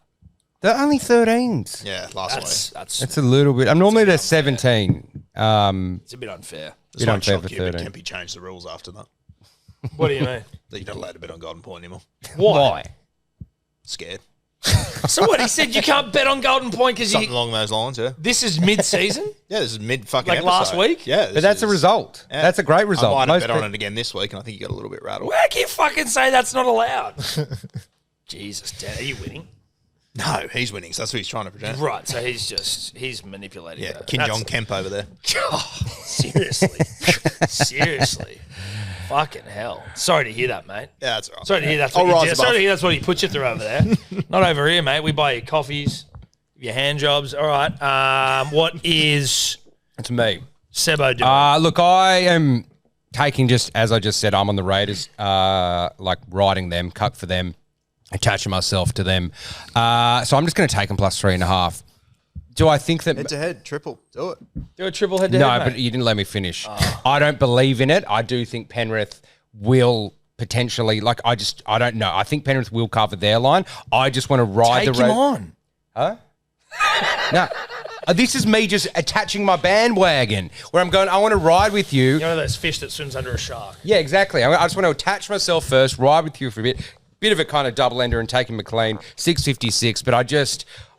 They're only 13s. Yeah, last week. That's a little bit. I'm normally they're 17. It's a bit unfair. This Bit won't unfair shock for you, but 13. Kempy changed the rules after that. What do you mean? That you're not allowed to bet on Golden Point anymore. Why? Scared. So what? He said you can't bet on Golden Point because Something along those lines, yeah. this is mid-season? Yeah, this is mid-fucking Like last episode. week? Yeah. But that's a result. Yeah. That's a great result. I might have bet Most on it again this week, and I think you got a little bit rattled. Where can you fucking say that's not allowed? Jesus, Dad, are you winning? No, he's winning, so that's what he's trying to pretend. Right, so he's manipulating. Yeah, that. Kim That's- Jong Kemp over there. Seriously. Seriously. Fucking hell. Sorry to hear that, mate. Yeah, that's all right. Sorry to hear that's I'll what you rise did. above. Sorry to hear that's what he put you through over there. Not over here, mate. We buy you coffees, your hand jobs. All right. What is It's me. Sebo doing? Look, I am taking just, as I just said, I'm on the Raiders, like riding them, cut for them, attaching myself to them. So I'm just going to take them plus 3.5. Do I think that... Head to head, triple. Do it. Do a triple head to No, head, but mate. you didn't let me finish. I don't believe in it. I do think Penrith will potentially, I don't know. I think Penrith will cover their line. I just want to ride Take the him on. No. This is me just attaching my bandwagon where I'm going, I want to ride with you. You know those fish that swims under a shark? Yeah, exactly. I just want to attach myself first, ride with you for a bit of a kind of double ender and taking McLean, 656. But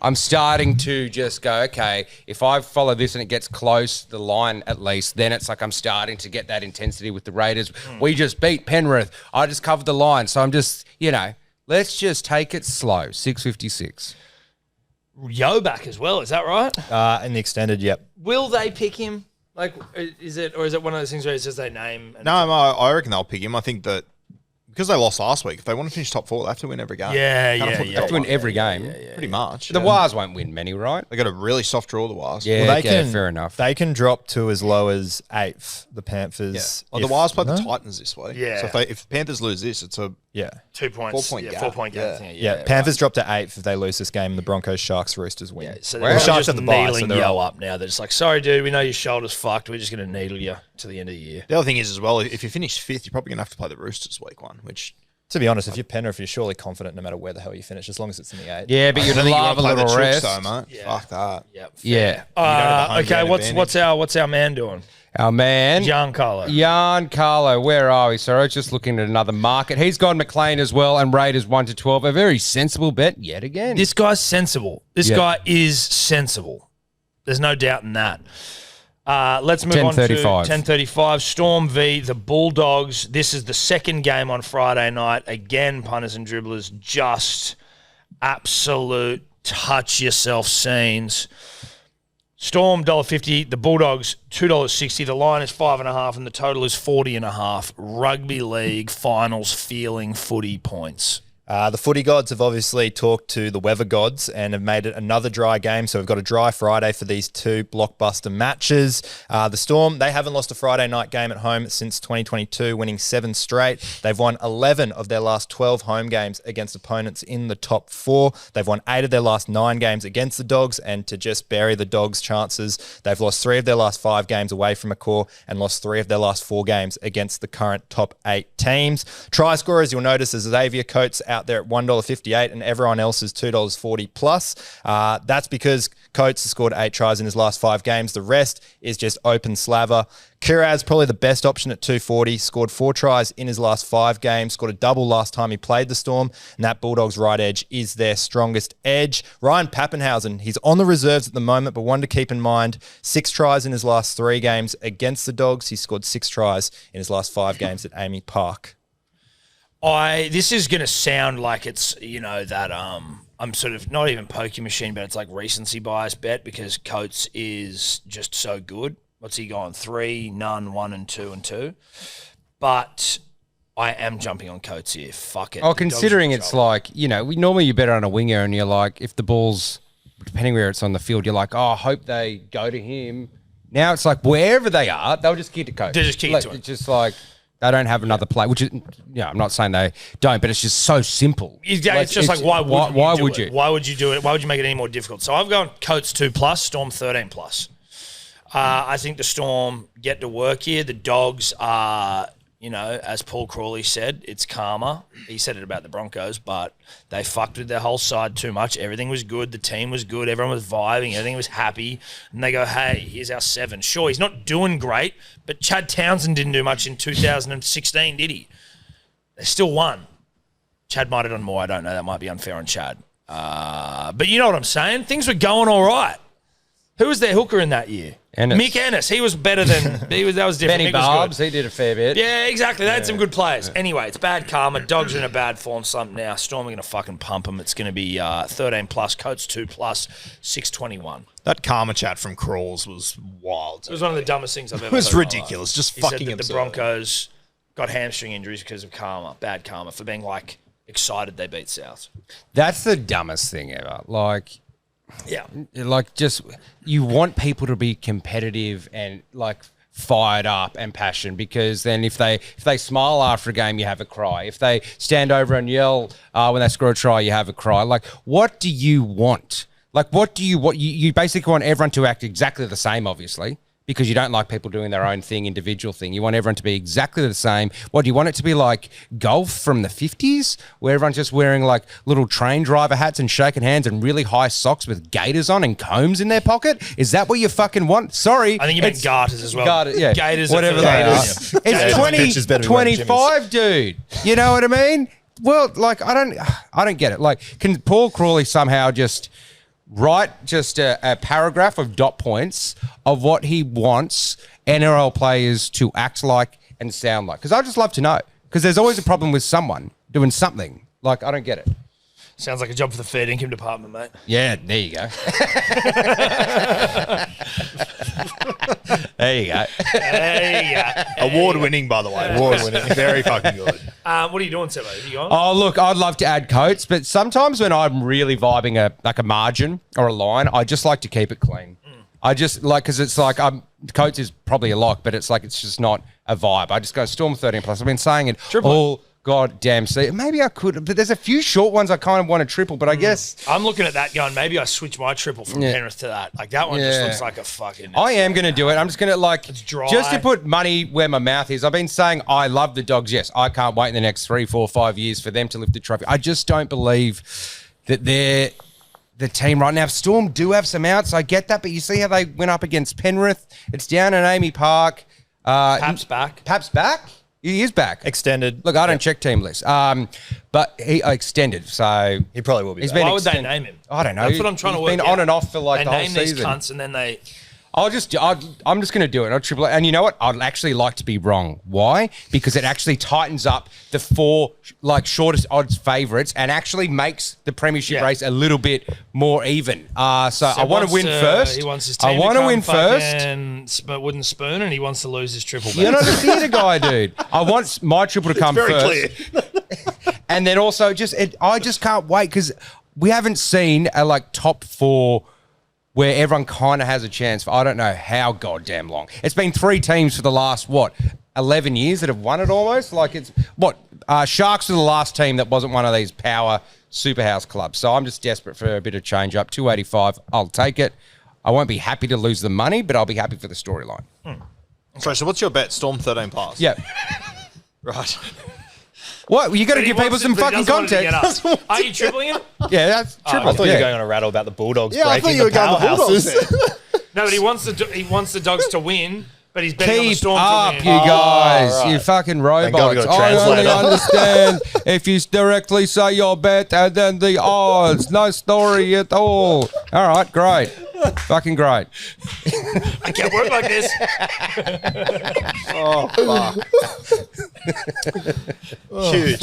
I'm starting to just go, okay, if I follow this and it gets close, the line at least, then it's like I'm starting to get that intensity with the Raiders. We just beat Penrith. I just covered the line. So I'm just, let's just take it slow, 656. Yo back as well, is that right? In the extended, yep. Will they pick him? Like, is it one of those things where it's just they name? And No, I reckon they'll pick him. I think that because they lost last week, if they want to finish top 4, they have to win every game. Yeah, Can't yeah, afford yeah. to Have to win every game. Pretty much. The Wars won't win many, right? They got a really soft draw, the Wars. Yeah, Well, they can, fair enough. They can drop to as low as 8th, the Panthers. Well, the Wars play the Titans this week. Yeah. So if the Panthers lose this, it's a 2 points. 4 point gap. 4 point gap. Yeah. Yeah, Panthers drop to 8th if they lose this game. The Broncos, Sharks, Roosters win. So Well, they're Sharks just at the bye, so needling they're Yo up. up now. They're just like, sorry, dude, we know your shoulder's fucked. We're just going to needle you to the end of the year. The other thing is as well, if you finish 5th, you're probably going to have to play the Roosters week 1, which To be honest, if you're Penrith, you're surely confident no matter where the hell you finish, as long as it's in the 8. Yeah, but you'd I don't think you love want a to play little the rest. Chooks though, mate. Yeah. Fuck that. Yep. Yeah. have a home Okay, ground what's our man doing? Our man, Giancarlo. Jan Carlo, where are we? Sorry, I was just looking at another market. He's gone McLean as well, and Raiders 1 to 12. A very sensible bet yet again. This guy's sensible. This Yeah. guy is sensible. There's no doubt in that. Let's move on to 10:35. 10:35. Storm v. the Bulldogs. This is the second game on Friday night. Again, punters and dribblers, just absolute touch yourself scenes. Storm $1.50, the Bulldogs $2.60. The line is 5.5, and the total is 40.5. Rugby league finals feeling footy points. The footy gods have obviously talked to the weather gods and have made it another dry game. So we've got a dry Friday for these two blockbuster matches. The Storm, they haven't lost a Friday night game at home since 2022, winning 7 straight. They've won 11 of their last 12 home games against opponents in the top 4. They've won 8 of their last 9 games against the Dogs, and to just bury the Dogs' chances, they've lost 3 of their last 5 games away from a core and lost 3 of their last 4 games against the current top 8 teams. Try scorers, you'll notice, is Xavier Coates out there at $1.58 and everyone else is $2.40 plus. That's because Coates has scored 8 tries in his last 5 games. The rest is just open slaver. Kiraz, probably the best option at $2.40, scored 4 tries in his last 5 games, scored a double last time he played the Storm, and that Bulldogs right edge is their strongest edge. Ryan Pappenhausen, he's on the reserves at the moment, but one to keep in mind, 6 tries in his last 3 games against the Dogs. He scored 6 tries in his last 5 games at Amy Park. This is going to sound like it's, that I'm sort of not even poking machine, but it's like recency bias bet because Coates is just so good. What's he gone? 3, none, 1 and 2 and 2. But I am jumping on Coates here. Fuck it. Oh, The considering Dogs are in it's trouble. like, we normally you bet on a winger and you're like, if the ball's, depending where it's on the field, you're like, I hope they go to him. Now it's like wherever they are, they'll just kick to Coates. They just kick it to him. It's just like they don't have another play, which is, I'm not saying they don't, but it's just so simple. Exactly. It's just like, why would why you would do you? it? Why would you do it? Why would you make it any more difficult? So I've gone Coates 2 plus, Storm 13 plus. I think the Storm get to work here. The Dogs are, as Paul Crawley said, it's karma. He said it about the Broncos, but they fucked with their whole side too much. Everything was good. The team was good. Everyone was vibing. Everything was happy. And they go, hey, here's our 7. Sure, he's not doing great, but Chad Townsend didn't do much in 2016, did he? They still won. Chad might have done more. I don't know. That might be unfair on Chad. But you know what I'm saying? Things were going all right. Who was their hooker in that year? Ennis. Mick Ennis. He was better than... that was different. Benny Mick was Barbs, good. he did a fair bit. Yeah, exactly. They had some good players. Anyway, it's bad karma. Dogs are in a bad form slump now. Storm are going to fucking pump them. It's going to be 13 plus, Coats 2 plus, 621. That karma chat from Crawls was wild. It was one of the dumbest things I've ever It was heard in my ridiculous. life. Just He fucking said that absurd. the Broncos got hamstring injuries because of karma, bad karma, for being like excited they beat South. That's the dumbest thing ever. Like, Yeah. just you want people to be competitive and like fired up and passionate, because then if they smile after a game, you have a cry. If they stand over and yell when they score a try, you have a cry. Like, what do you want? Like, what do you want? You basically want everyone to act exactly the same, obviously, because you don't like people doing their own thing, individual thing. You want everyone to be exactly the same. What do you want it to be like? Golf from the 50s, where everyone's just wearing like little train driver hats and shaking hands and really high socks with gaiters on and combs in their pocket? Is that what you fucking want? Sorry. I think you meant garters as well. Garter, yeah. Gators. Whatever are they are. Gators. It's Bitches better be wearing 25, dude. You know what I mean? Well, like, I don't get it. Like, can Paul Crawley somehow just write just a paragraph of dot points of what he wants NRL players to act like and sound like? Because I'd just love to know. Because there's always a problem with someone doing something. Like, I don't get it. Sounds like a job for the Fair Income Department, mate. Yeah, there you go. There you go. Hey, Award-winning, by the way. Award-winning. Very fucking good. what are you doing, Sebo? Are you on? Oh, look, I'd love to add Coats, but sometimes when I'm really vibing a margin or a line, I just like to keep it clean. I just like, because it's like, Coats is probably a lock, but it's like, it's just not a vibe. I just go Storm 13 plus. I've been saying it all goddamn season. Maybe I could, but there's a few short ones I kind of want to triple, but I guess... I'm looking at that going, maybe I switch my triple from Penrith to that. Like, that one just looks like a fucking... I am going to do it. I'm just going to, like, dry. just to put money where my mouth is. I've been saying I love the Dogs. Yes, I can't wait in the next 3, 4, 5 years for them to lift the trophy. I just don't believe that they're the team right now. Storm do have some outs. I get that, but you see how they went up against Penrith. It's down in Amy Park. Pap's back. Pap's back? He is back. Extended. Look, I don't check team lists. But he extended, so... He probably will be back. been Why would they extended. name him? I don't know. That's what I'm trying to He's work been out. on and off for like They the whole name these season. cunts and then they... I'm just going to do it. I'll triple it. And you know what? I'd actually like to be wrong. Why? Because it actually tightens up the 4 like shortest odds favourites and actually makes the premiership race a little bit more even. So I want to win first. He wants his team I want to win first. Wooden spoon, and he wants to lose his triple. You're not a theatre guy, dude. I want my triple to come Very first. clear. And then also I just can't wait, because we haven't seen a like top 4 where everyone kind of has a chance for I don't know how goddamn long. It's been 3 teams for the last, 11 years that have won it almost? Like it's, Sharks were the last team that wasn't one of these power superhouse clubs. So I'm just desperate for a bit of change up. 285, I'll take it. I won't be happy to lose the money, but I'll be happy for the storyline. Sorry, so what's your bet? Storm 13 plus. Yeah. Right. What? You got to give people some fucking context. Are you tripling him? Yeah, that's triple. I thought you were going on a rattle about the Bulldogs Yeah, I thought breaking you were the going the Bulldogs powerhouses. there. No, but he wants the Dogs to win, but he's betting on the Keep Storm up, to you win. guys. right. You fucking Thank God we robots. got a I only translator. understand if you directly say your bet and then the odds. No story at all. All right, great. Fucking great. I can't work like this. Huge.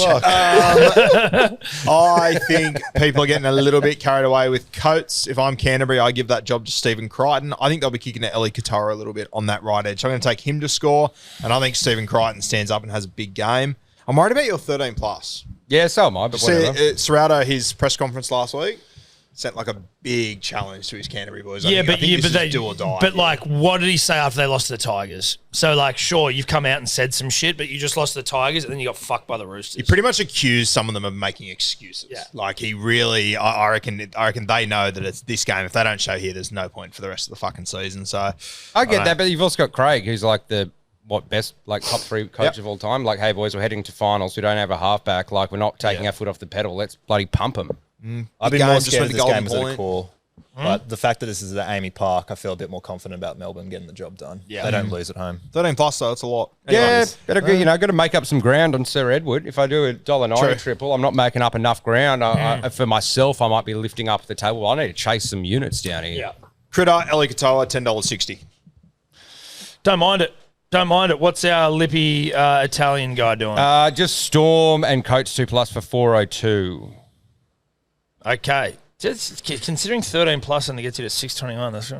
I think people are getting a little bit carried away with Coates. If I'm Canterbury, I give that job to Stephen Crichton. I think they'll be kicking at Ellie Katara a little bit on that right edge. So I'm going to take him to score, and I think Stephen Crichton stands up and has a big game. I'm worried about your 13 plus. Yeah, so am I, but See, whatever. Serrato, his press conference last week sent like a big challenge to his Canterbury boys. I think this is do or die. But like, what did he say after they lost to the Tigers? So like, sure, you've come out and said some shit, but you just lost to the Tigers and then you got fucked by the Roosters. He pretty much accused some of them of making excuses. Yeah. Like he really, I reckon they know that it's this game. If they don't show here, there's no point for the rest of the fucking season. So I get know. that, but you've also got Craig, who's like the best like top 3 coach of all time. Like, hey boys, we're heading to finals. We don't have a halfback. Like, we're not taking our foot off the pedal. Let's bloody pump them. I'd be game, more just scared went if to this game Golden was at a Point. core. But the fact that this is at Amy Park, I feel a bit more confident about Melbourne getting the job done. Yeah. They don't lose at home. 13 plus, though, it's a lot. Yeah, got to make up some ground on Sir Edward. If I do a $1.90 triple, I'm not making up enough ground. For myself, I might be lifting up the table. I need to chase some units down here. Yeah. Critter, Eli Katoa, $10.60. Don't mind it. Don't mind it. What's our Lippy Italian guy doing? Just Storm and Coach 2+ for 402. Okay. Just considering 13 plus and it gets you to 621, that's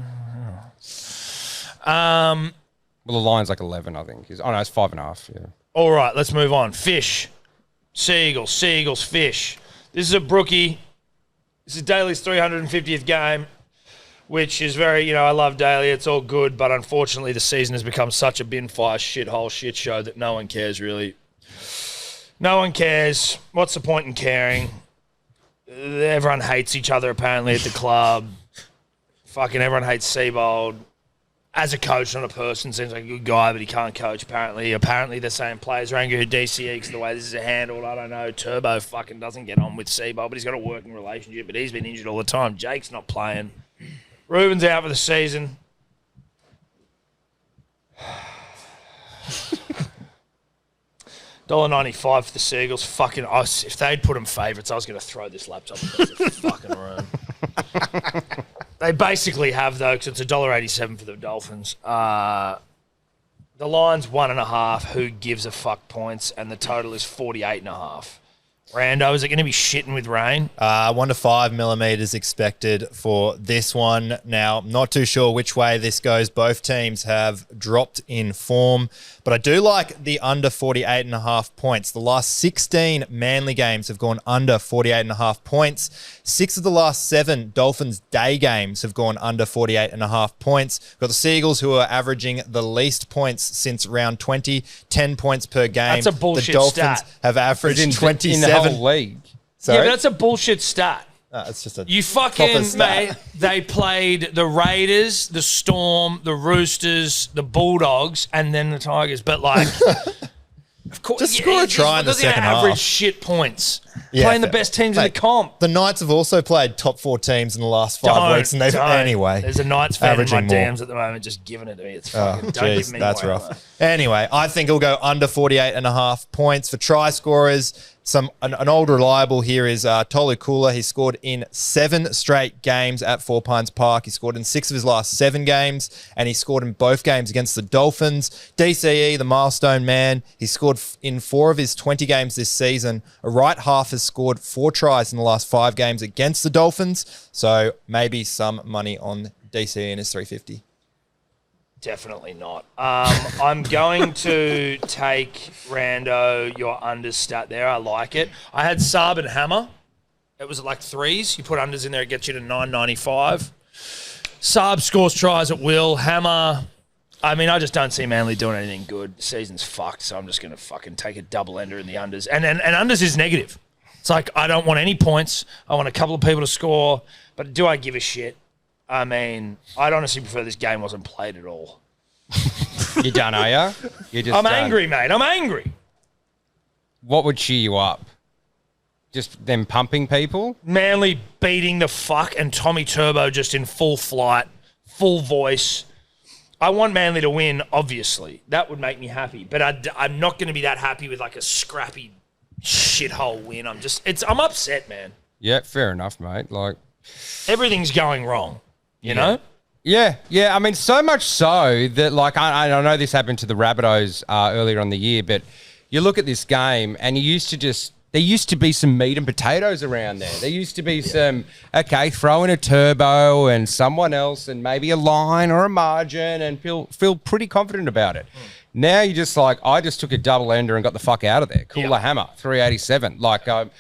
well, the line's like 11, I think. Oh, no, it's 5.5. Yeah. all right, let's move on. Fish. Seagulls, fish. This is a brookie. This is Daly's 350th game, which is very, I love Daly. It's all good, but unfortunately the season has become such a bin fire shithole shit show that no one cares really. No one cares. What's the point in caring? Everyone hates each other apparently at the club. Fucking everyone hates Seabold. As a coach, not a person, seems like a good guy, but he can't coach apparently. Apparently they're saying players are angry with DCE because of the way this is handled. I don't know. Turbo fucking doesn't get on with Seabold, but he's got a working relationship, but he's been injured all the time. Jake's not playing. Ruben's out for the season. $1.95 for the Seagulls. Fucking, if they'd put them favourites, I was going to throw this laptop across the fucking room. They basically have, though, because it's $1.87 for the Dolphins. The line's 1.5. Who gives a fuck points? And the total is 48.5. Rando, is it going to be shitting with rain? 1 to 5 millimeters expected for this one. Now, not too sure which way this goes. Both teams have dropped in form, but I do like the under 48.5 points. The last 16 Manly games have gone under 48.5 points. 6 of the last 7 Dolphins day games have gone under 48.5 points. We've got the Seagulls, who are averaging the least points since round 20, 10 points per game. That's a bullshit The Dolphins stat. have averaged In 27. the whole league. Sorry? Yeah, but that's a bullshit stat. It's just a You proper fucking, stat. mate, they played the Raiders, the Storm, the Roosters, the Bulldogs, and then the Tigers. But, like, of course, Just score a try in the second average half. shit points. Yeah, Playing the fair. best teams in Mate, the comp. The Knights have also played top 4 teams in the last 5 weeks, and they've anyway. There's a Knights fan in my averaging more. DMs at the moment just giving it to me. It's fucking, Oh, don't give jeez, me that's away, rough. mate. Anyway, I think it'll go under 48.5 points for try scorers. An old reliable here is Tolu Kula. He scored in 7 straight games at Four Pines Park. He scored in 6 of his last 7 games, and he scored in both games against the Dolphins. DCE, the milestone man, he scored in 4 of his 20 games this season. A right half has scored 4 tries in the last 5 games against the Dolphins, so maybe some money on DCE in his 350. Definitely not. I'm going to take, Rando, your understat there. I like it. I had Saab and Hammer. It was at like 3s. You put unders in there, it gets you to 9.95. Saab scores tries at will. Hammer, I mean, I just don't see Manly doing anything good. The season's fucked, so I'm just going to fucking take a double ender in the unders. And unders is negative. It's like, I don't want any points. I want a couple of people to score. But do I give a shit? I mean, I'd honestly prefer this game wasn't played at all. You done, are you? You're just I'm done. angry, mate. I'm angry. What would cheer you up? Just them pumping people? Manly beating the fuck and Tommy Turbo just in full flight, full voice. I want Manly to win, obviously. That would make me happy. But I'm not going to be that happy with like a scrappy shithole win. I'm upset, man. Yeah, fair enough, mate. Like, Everything's going wrong, you know? Yeah. I mean, so much so that, like, I know this happened to the Rabbitohs earlier on the year, but you look at this game and there used to be some meat and potatoes around there. There used to be some, throw in a Turbo and someone else and maybe a line or a margin and feel pretty confident about it. Now you're just like, I just took a double ender and got the fuck out of there. Cooler Hammer, 387. Like, I'm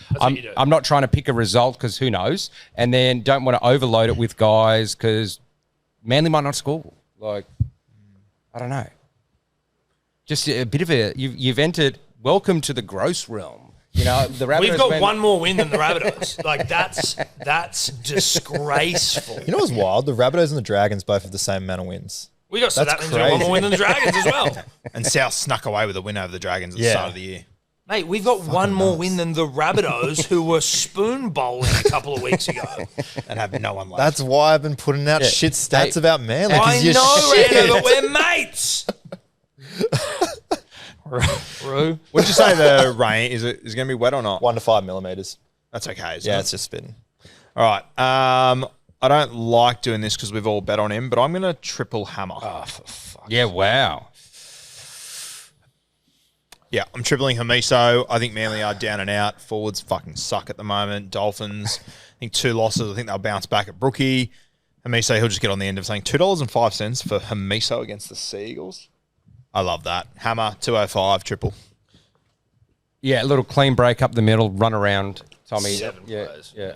not trying to pick a result because who knows, and then don't want to overload it with guys because Manly might not score. Like, I don't know. Just a bit of you've entered. Welcome to the gross realm. You know, the Rabbitohs. We've got one more win than the Rabbitohs. Like, that's disgraceful. You know what's wild? The Rabbitohs and the Dragons both have the same amount of wins. We got so that means we've got one more win than the Dragons as well. And South snuck away with a win over the Dragons at the start of the year. Mate, we've got one more win than the Rabbitohs, who were spoon bowling a couple of weeks ago. And have no one left. That's why I've been putting out shit stats about Manly. 'Cause I you're know, shit. Rando, but we're mates. Roo. Would you say the rain is it going to be wet or not? 1 to 5 millimeters. That's okay. Isn't Yeah, it? it's just spitting. All right. I don't like doing this because we've all bet on him, but I'm going to triple hammer. Oh, for fuck. Yeah, wow. Yeah, I'm tripling Hamiso. I think Manly are down and out. Forwards fucking suck at the moment. Dolphins, I think 2 losses. I think they'll bounce back at Brookie. Hamiso, he'll just get on the end of saying $2.05 for Hamiso against the Seagulls. I love that. Hammer, 205, triple. Yeah, a little clean break up the middle, run around, Tommy. 7 yeah, players. yeah.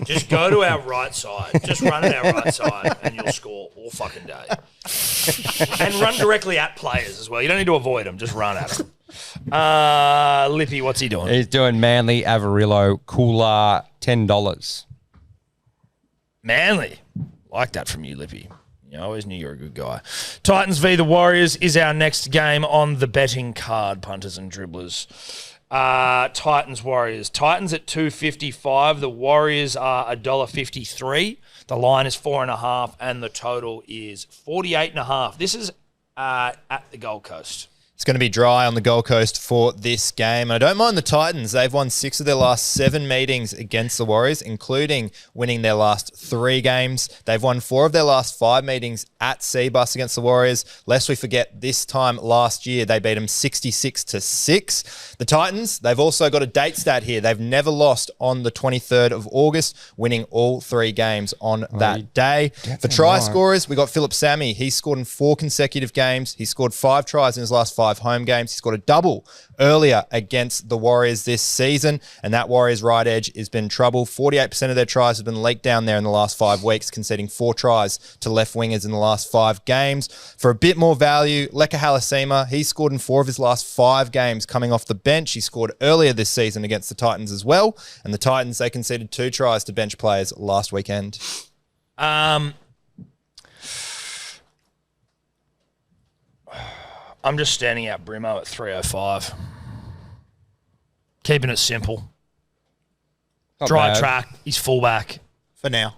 Just go to our right side. Just run at our right side and you'll score all fucking day. And run directly at players as well. You don't need to avoid them. Just run at them. Lippy, what's he doing? He's doing Manly, Avarillo, Cooler, $10. Manly. Like that from you, Lippy. I always knew you were a good guy. Titans v. the Warriors is our next game on the betting card, punters and dribblers. Titans, Warriors. Titans at $2.55. The Warriors are $1.53. The line is 4.5, and the total is 48.5. This is at the Gold Coast. It's going to be dry on the Gold Coast for this game. I don't mind the Titans. They've won 6 of their last 7 meetings against the Warriors, including winning their last 3 games. They've won 4 of their last 5 meetings at Seabus against the Warriors. Lest we forget, this time last year, they beat them 66-6. The Titans, they've also got a date stat here. They've never lost on the 23rd of August, winning all 3 games on that day. For try scorers, we got Philip Sammy. He scored in 4 consecutive games. He scored 5 tries in his last 5 home games. He scored a double earlier against the Warriors this season, and that Warriors right edge has been trouble. 48% of their tries have been leaked down there in the last 5 weeks, conceding 4 tries to left wingers in the last 5 games. For a bit more value, Leka Halasima, he scored in 4 of his last 5 games coming off the bench. He scored earlier this season against the Titans as well, and the Titans, they conceded 2 tries to bench players last weekend. I'm just standing out Brimo at 305. Keeping it simple. Not Dry bad. track. He's fullback. For now.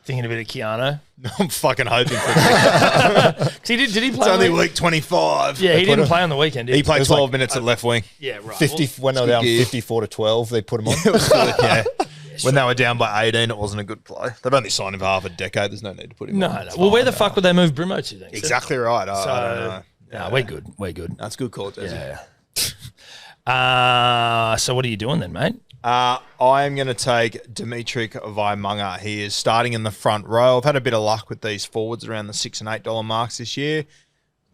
Thinking a bit of Keanu. I'm fucking hoping for it. 'Cause he did he play? It's only on the- week 25. Yeah, he didn't play on the weekend, did He played 12 like- minutes at left wing. Yeah, right. 50 when they were down gear. 54-12, they put him on. Yeah. When they were down by 18, it wasn't a good play. They've only signed him for half a decade. There's no need to put him No, on. no. Well, where the fuck would they move Brimo to then? Exactly right. I don't know. No, we're good. We're good. That's good call, Desi. Yeah. So what are you doing then, mate? I'm going to take Dimitri Vaimunga. He is starting in the front row. I've had a bit of luck with these forwards around the $6 and $8 marks this year.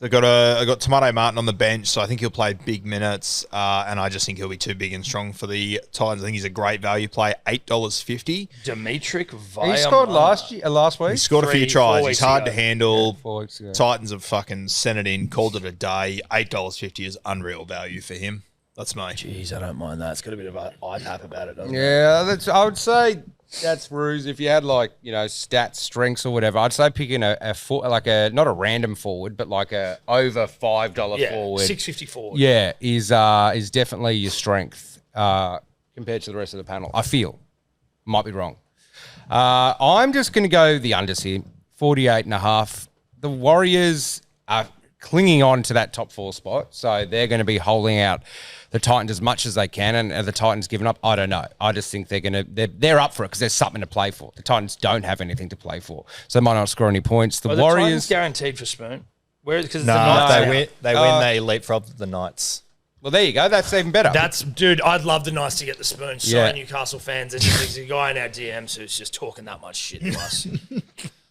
I got Tomato Martin on the bench, so I think he'll play big minutes, and I just think he'll be too big and strong for the Titans. I think he's a great value play, $8.50. Dimitri Vaimunga. He scored last week. He scored a few 4 tries. weeks He's hard ago. to handle. 4 weeks ago. Titans have fucking sent it in, called it a day. $8.50 is unreal value for him. That's me. Jeez, I don't mind that. It's got a bit of an iPad about it, doesn't it? Yeah, I would say that's ruse. If you had stats, strengths, or whatever, I'd say picking a not a random forward, but like a over $5 Yeah, forward. 654. Yeah, is definitely your strength compared to the rest of the panel. I feel. Might be wrong. I'm just going to go the unders here, 48.5. The Warriors are clinging on to that top 4 spot, so they're going to be holding out the Titans as much as they can. And are the Titans giving up? I don't know. I just think they're up for it because there's something to play for. The Titans don't have anything to play for, so they might not score any points. The Are the Titans Warriors. guaranteed for Spoon? Because No, the Knights they out. win. They leapfrog the Knights. Well, there you go. That's even better. Dude, I'd love the Knights to get the Spoon. Sorry, Yeah. Newcastle fans. There's a guy in our DMs who's just talking that much shit to us.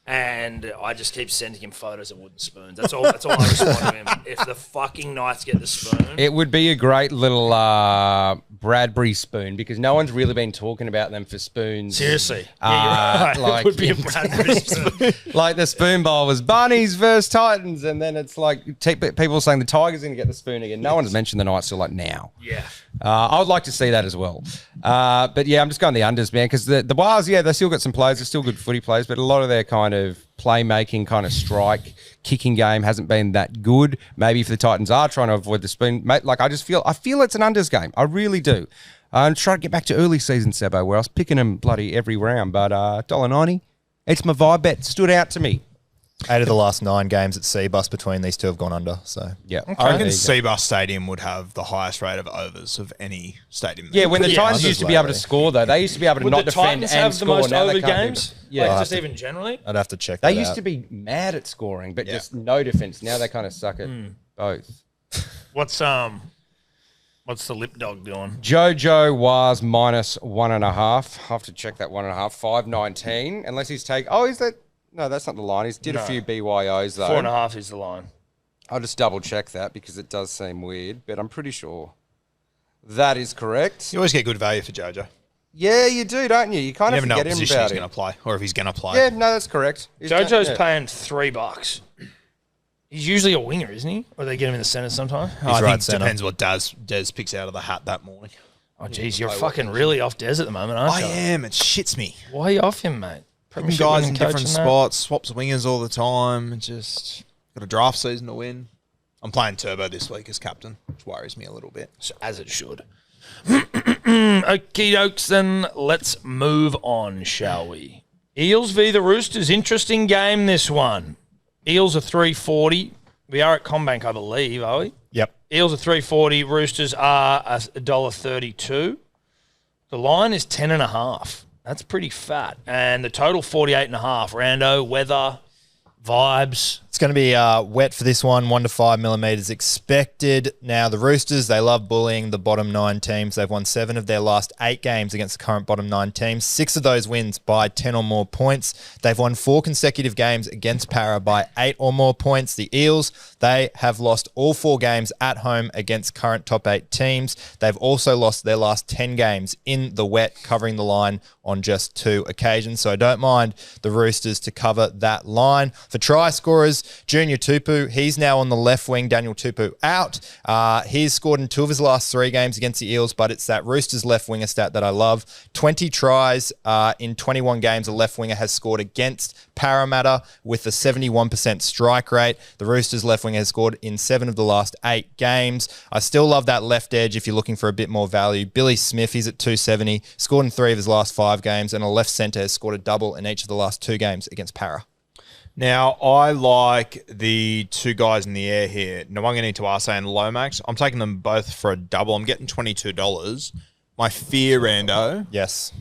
And I just keep sending him photos of wooden spoons. That's all I respond to him. If the fucking Knights get the spoon. It would be a great little Bradbury spoon because no one's really been talking about them for spoons. Seriously. Yeah, you're right. like- it would be a Bradbury spoon. Like the spoon bowl was Bunnies versus Titans, and then it's like people saying the Tigers are going to get the spoon again. No one's mentioned the Knights till like now. Yeah. I would like to see that as well. But yeah, I'm just going the unders, man, because the Wales, yeah, they still got some players. They're still good footy players, but a lot of their kind of playmaking kind of strike kicking game hasn't been that good. Maybe if the Titans are trying to avoid the spin, like I feel it's an unders game. I really do. I'm trying to get back to early season, Sebo, where I was picking them bloody every round, but $1.90, it's my vibe bet. Stood out to me. 8 of the last 9 games at Seabus between these two have gone under. So Yeah. I reckon Seabus Stadium would have the highest rate of overs of any stadium. Yeah, when the Titans others used to be able to lately. score, though. They used to be able to Would not the defend Titans and have the score. most Now over they can't do games? that. Yeah. Like just even generally? I'd have to check They that used out. to be mad at scoring, but just no defense. Now they kind of suck at both. What's the lip dog doing? Jojo was minus 1.5. Have to check that 1.5. 5.19. Unless he's is that? No, that's not the line. He's did a few BYOs though. 4.5 is the line. I'll just double check that because it does seem weird, but I'm pretty sure that is correct. You always get good value for Jojo. Yeah, you do, don't you? You kind You of never know what forget him position about he's it. going to play or if he's going to play. Yeah, no, that's correct. Jojo's yeah. paying $3. He's usually a winger, isn't he? Or they get him in the centre sometime? I right think centre. depends what Des picks out of the hat that morning. Oh, geez, you're fucking really off Des at the moment, aren't I you? am. It shits me. Why are you off him, mate? Putting Premiership guys winning in coach different and that? spots, swaps wingers all the time. Just got a draft season to win. I'm playing Turbo this week as captain, which worries me a little bit. So, as it should. Okie dokes, then let's move on, shall we? Eels v the Roosters. Interesting game, this one. Eels are $3.40. We are at Combank, I believe, are we? Yep. Eels are $3.40. Roosters are $1.32. The line is 10.5. That's pretty fat. And the total 48.5. Rando, weather, vibes. It's going to be wet for this one, 1 to 5 millimetres expected. Now, the Roosters, they love bullying the bottom 9 teams. They've won 7 of their last 8 games against the current bottom 9 teams. 6 of those wins by 10 or more points. They've won 4 consecutive games against Para by 8 or more points. The Eels, they have lost all 4 games at home against current top 8 teams. They've also lost their last 10 games in the wet, covering the line on just 2 occasions. So I don't mind the Roosters to cover that line. For try scorers, Junior Tupu, he's now on the left wing. Daniel Tupu out. He's scored in 2 of his last 3 games against the Eels, but it's that Roosters left winger stat that I love. 20 tries in 21 games a left winger has scored against Parramatta with a 71% strike rate. The Roosters left winger has scored in 7 of the last 8 games. I still love that left edge if you're looking for a bit more value. Billy Smith, he's at 270, scored in 3 of his last 5 games, and a left centre has scored a double in each of the last 2 games against Para. Now, I like the 2 guys in the air here, Nwangani Tuase and Lomax. I'm taking them both for a double. I'm getting $22. My fear, Rando, Yes.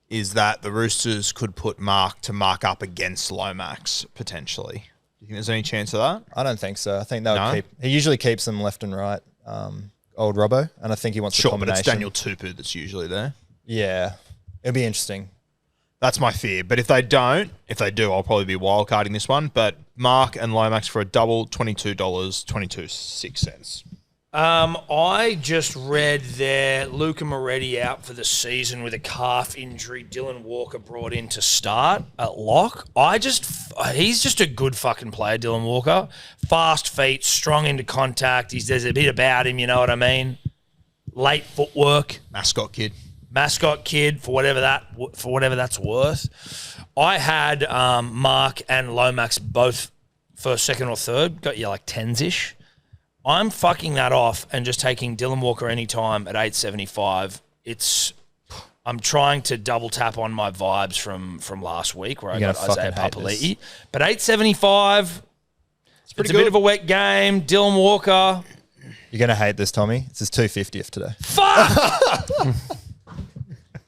is that the Roosters could put Mark up against Lomax, potentially. Do you think there's any chance of that? I don't think so. I think that would No? keep. He usually keeps them left and right, old Robbo, and I think he wants the Sure, but combination. it's Daniel Tupu that's usually there. Yeah, it'll be interesting. That's my fear. But if they do, I'll probably be wildcarding this one. But Mark and Lomax for a double, $22, 22.6 cents. I just read there Luca Moretti out for the season with a calf injury. Dylan Walker brought in to start at lock. He's just a good fucking player, Dylan Walker. Fast feet, strong into contact. There's a bit about him, you know what I mean? Late footwork. Mascot kid for whatever that's worth. I had Mark and Lomax both first, second, or third. Got you like 10s-ish. I'm fucking that off and just taking Dylan Walker anytime at 8.75. I'm trying to double tap on my vibes from last week where I got Isaiah Papali'i. But 8.75, it's a bit of a wet game. Dylan Walker. You're gonna hate this, Tommy. It's his 250th today. Fuck!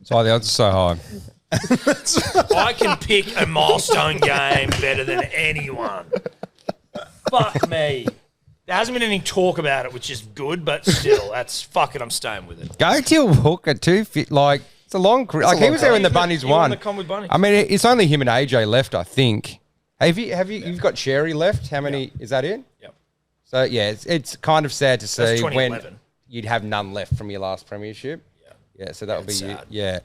So the odds are so high. I can pick a milestone game better than anyone. Fuck me. There hasn't been any talk about it, which is good, but still, fuck it, I'm staying with it. Go till Hooker too. Like it's a long career. Like he was there in the Bunnies one. I mean, it's only him and AJ left, I think. You've got Cherry left? How many is that in? Yep. So yeah, it's kind of sad to see when 2011. you'd have none left from your last premiership. Yeah, so that would be sad. yeah.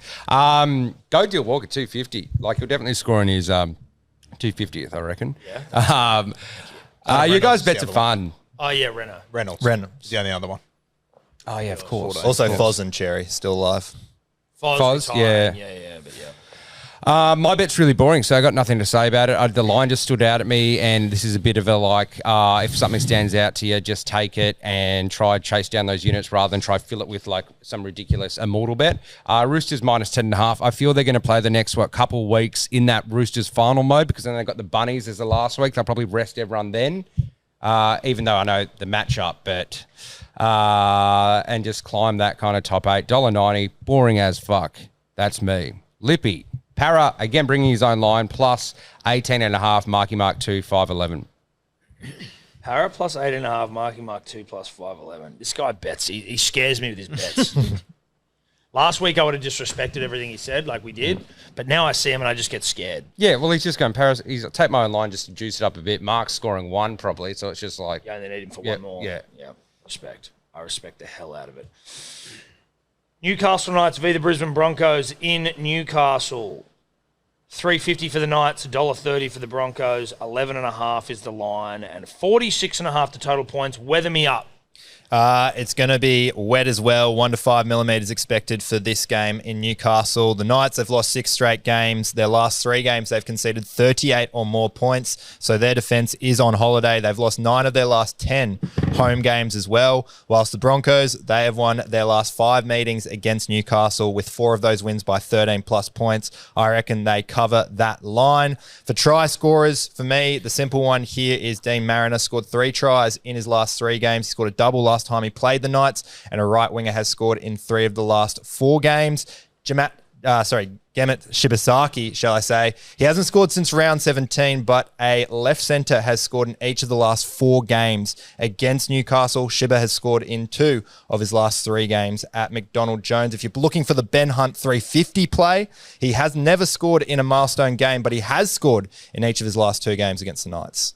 Go deal Walker 250. Like he'll definitely score in his 250th, I reckon. Yeah. You guys bets are fun. Oh yeah, Renault. Reynolds. Is the only other one. Oh yeah, of course. Also, Foz and Cherry still alive. Foz, retiring. yeah. Yeah, but My bet's really boring, so I got nothing to say about it. The line just stood out at me, and this is a bit of a if something stands out to you, just take it and try chase down those units rather than try fill it with some ridiculous Immortal bet. Roosters minus 10.5. I feel they're going to play the next couple weeks in that Roosters final mode because then they've got the Bunnies as the last week. They'll probably rest everyone then, even though I know the matchup, but and just climb that kind of top 8. $1.90, boring as fuck. That's me. Lippy. Para, again, bringing his own line, plus 18.5, Marky Mark 2, 5.11. Para plus 8.5, Marky Mark 2 plus 5.11. This guy bets. He scares me with his bets. Last week I would have disrespected everything he said like we did, but now I see him and I just get scared. Yeah, well, he's just going, he's take my own line just to juice it up a bit. Mark's scoring 1 probably, so it's just like... Yeah, and they need him for one more. Yeah. Respect. I respect the hell out of it. Newcastle Knights v the Brisbane Broncos in Newcastle. $3.50 for the Knights, $1.30 for the Broncos, 11.5 is the line, and 46.5 to total points. Weather me up. It's going to be wet as well. 1 to 5 millimetres expected for this game in Newcastle. The Knights have lost 6 straight games. Their last 3 games, they've conceded 38 or more points. So their defence is on holiday. They've lost 9 of their last 10 home games as well. Whilst the Broncos, they have won their last 5 meetings against Newcastle with 4 of those wins by 13 plus points. I reckon they cover that line. For try scorers, for me, the simple one here is Dean Mariner scored 3 tries in his last 3 games. He scored a double last time he played the Knights, and a right winger has scored in 3 of the last 4 games. Gemmet Shibasaki, shall I say. He hasn't scored since round 17, but a left centre has scored in each of the last 4 games. Against Newcastle, Shiba has scored in 2 of his last 3 games at McDonald Jones. If you're looking for the Ben Hunt 350 play, he has never scored in a milestone game, but he has scored in each of his last 2 games against the Knights.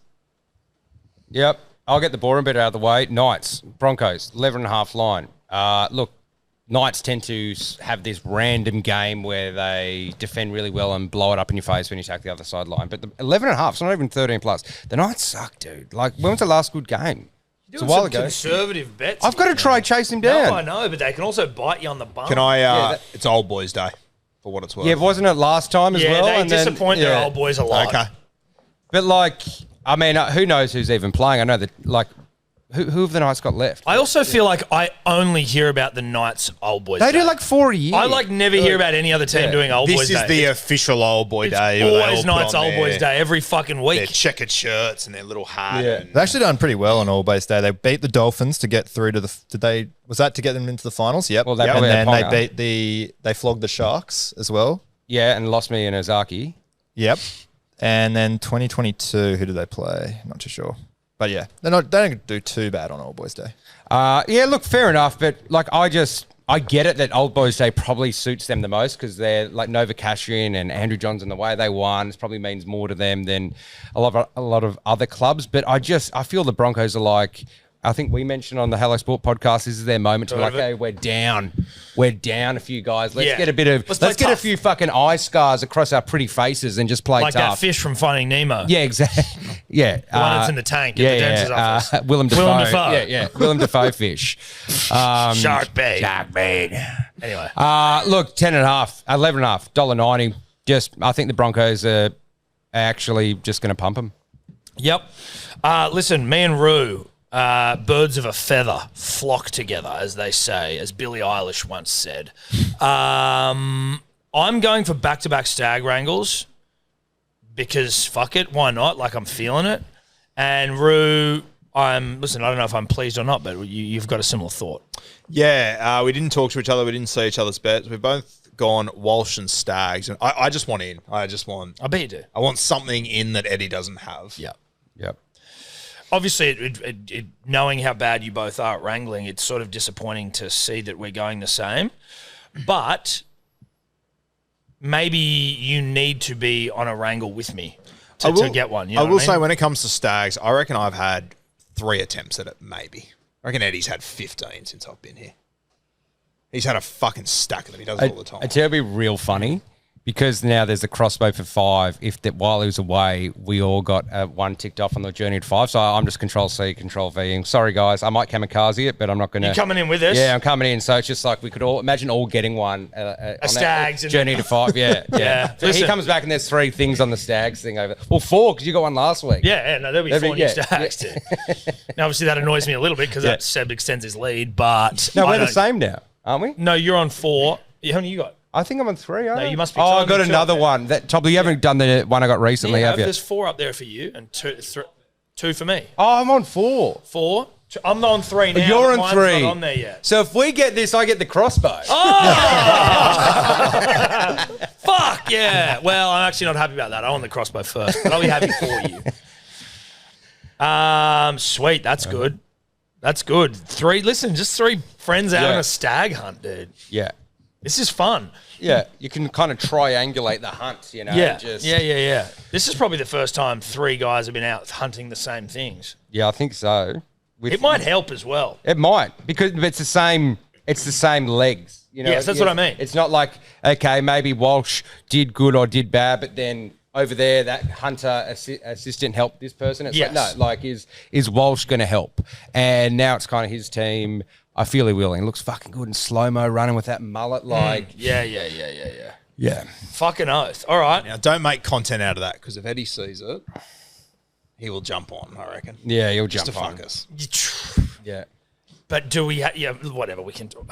Yep. I'll get the boring bit out of the way. Knights, Broncos, 11.5 line. Look, Knights tend to have this random game where they defend really well and blow it up in your face when you attack the other sideline. But the 11.5, it's not even 13 plus. The Knights suck, dude. When was the last good game? It's a while ago. Conservative bets. I've got to try chase him down. No, I know, but they can also bite you on the bum. Can I? It's Old Boys Day, for what it's worth. Yeah, wasn't it last time as well? Yeah, they disappoint their old boys a lot. Okay. But who knows who's even playing? I know that, who have the Knights got left? I also feel like I only hear about the Knights Old Boys They Day. do 4 a year. I never hear about any other team doing Old Boys Day. This is the official Old Boy It's Day. always Knights Old Boys Day every fucking week. Their checkered shirts and their little hat. Yeah. And They've actually done pretty well on All Base Day. They beat the Dolphins to get through to was that to get them into the finals? Yep. Well, they and probably had then Ponga. they flogged the Sharks as well. Yeah, and lost me in Ozaki. Yep. And then 2022, who do they play? Not too sure. But yeah, they don't do too bad on Old Boys Day. Yeah, look, fair enough. But I get it that Old Boys Day probably suits them the most because they're Nova Cashian and Andrew Johns and the way they won. It probably means more to them than a lot of other clubs. But I feel the Broncos are I think we mentioned on the Hello Sport podcast, this is their moment to be hey, we're down a few guys. Let's get a bit of, let's get a few fucking eye scars across our pretty faces and just play like tough. that fish from Finding Nemo. Yeah, exactly. Yeah. The one that's in the tank at the dentist's office. Willem Dafoe. Willem Dafoe. Yeah. Willem Dafoe fish. Shark bait. Anyway. Look, 10.5, 11.5, $1.90. I think the Broncos are actually just going to pump them. Yep. Listen, me and Roo, birds of a feather flock together, as they say, as Billie Eilish once said. I'm going for back-to-back stag wrangles because fuck it, why not? I'm feeling it. And Roo, I don't know if I'm pleased or not, but you've got a similar thought. Yeah, we didn't talk to each other. We didn't see each other's bets. We've both gone Walsh and Stags. And I just want in. I bet you do. I want something in that Eddy doesn't have. Yeah. Yep. Obviously, knowing how bad you both are at wrangling, it's sort of disappointing to see that we're going the same. But maybe you need to be on a wrangle with me to get one. You know I will what I say mean? when it comes to Stags, I reckon I've had 3 attempts at it, maybe. I reckon Eddie's had 15 since I've been here. He's had a fucking stack of them. He does it all the time. I tell you, it'd be real funny because now there's a crossbow for 5. If that while he was away, we all got 1 ticked off on the journey to 5. So I'm just Control C, Control V. And sorry guys, I might kamikaze it, but I'm not going to. You coming in with us? Yeah, I'm coming in. So it's just like we could all imagine all getting one. A Stags journey to 5. Yeah, Yeah. So Listen. he comes back and there's 3 things on the Stags thing over. Well, 4 because you got one last week. Yeah, no, there'll be That'd 4 be- new yeah, Stags too. Now, obviously, that annoys me a little bit because that Seb extends his lead, but No, I we're the don't- same now, aren't we? No, you're on 4. How many you got? I think I'm on 3. No, you must be. Oh, I telling got me 2 another up there. one. That Toby, you haven't done the one I got recently, have you? There's 4 up there for you and 2 for me. Oh, I'm on 4. 4. I'm on 3 now. You're but on mine's 3. Not on there yet. So if we get this, I get the crossbow. Fuck yeah! Well, I'm actually not happy about that. I want the crossbow first, but I'll be happy for you. Sweet. That's good. That's good. 3. Listen, just 3 friends out Yeah. on a stag hunt, dude. Yeah. This is fun. Yeah. You can kind of triangulate the hunt, you know. Yeah. Just, Yeah. This is probably the first time 3 guys have been out hunting the same things. Yeah, I think so. It might help as well. It might because it's the same. It's the same legs. You know. Yes, that's what I mean. It's not like okay, maybe Walsh did good or did bad, but then over there that hunter assistant helped this person. It's Yes. like no, like is Walsh going to help? And now it's kind of his team. I feel he will. He looks fucking good in slow mo, running with that mullet. Like Yeah. yeah. Fucking oath. All right. Now, don't make content out of that because if Eddie sees it, he will jump on, I reckon. Yeah, he'll Just jump to on. fuck us. Yeah. But do we yeah, whatever, we can do.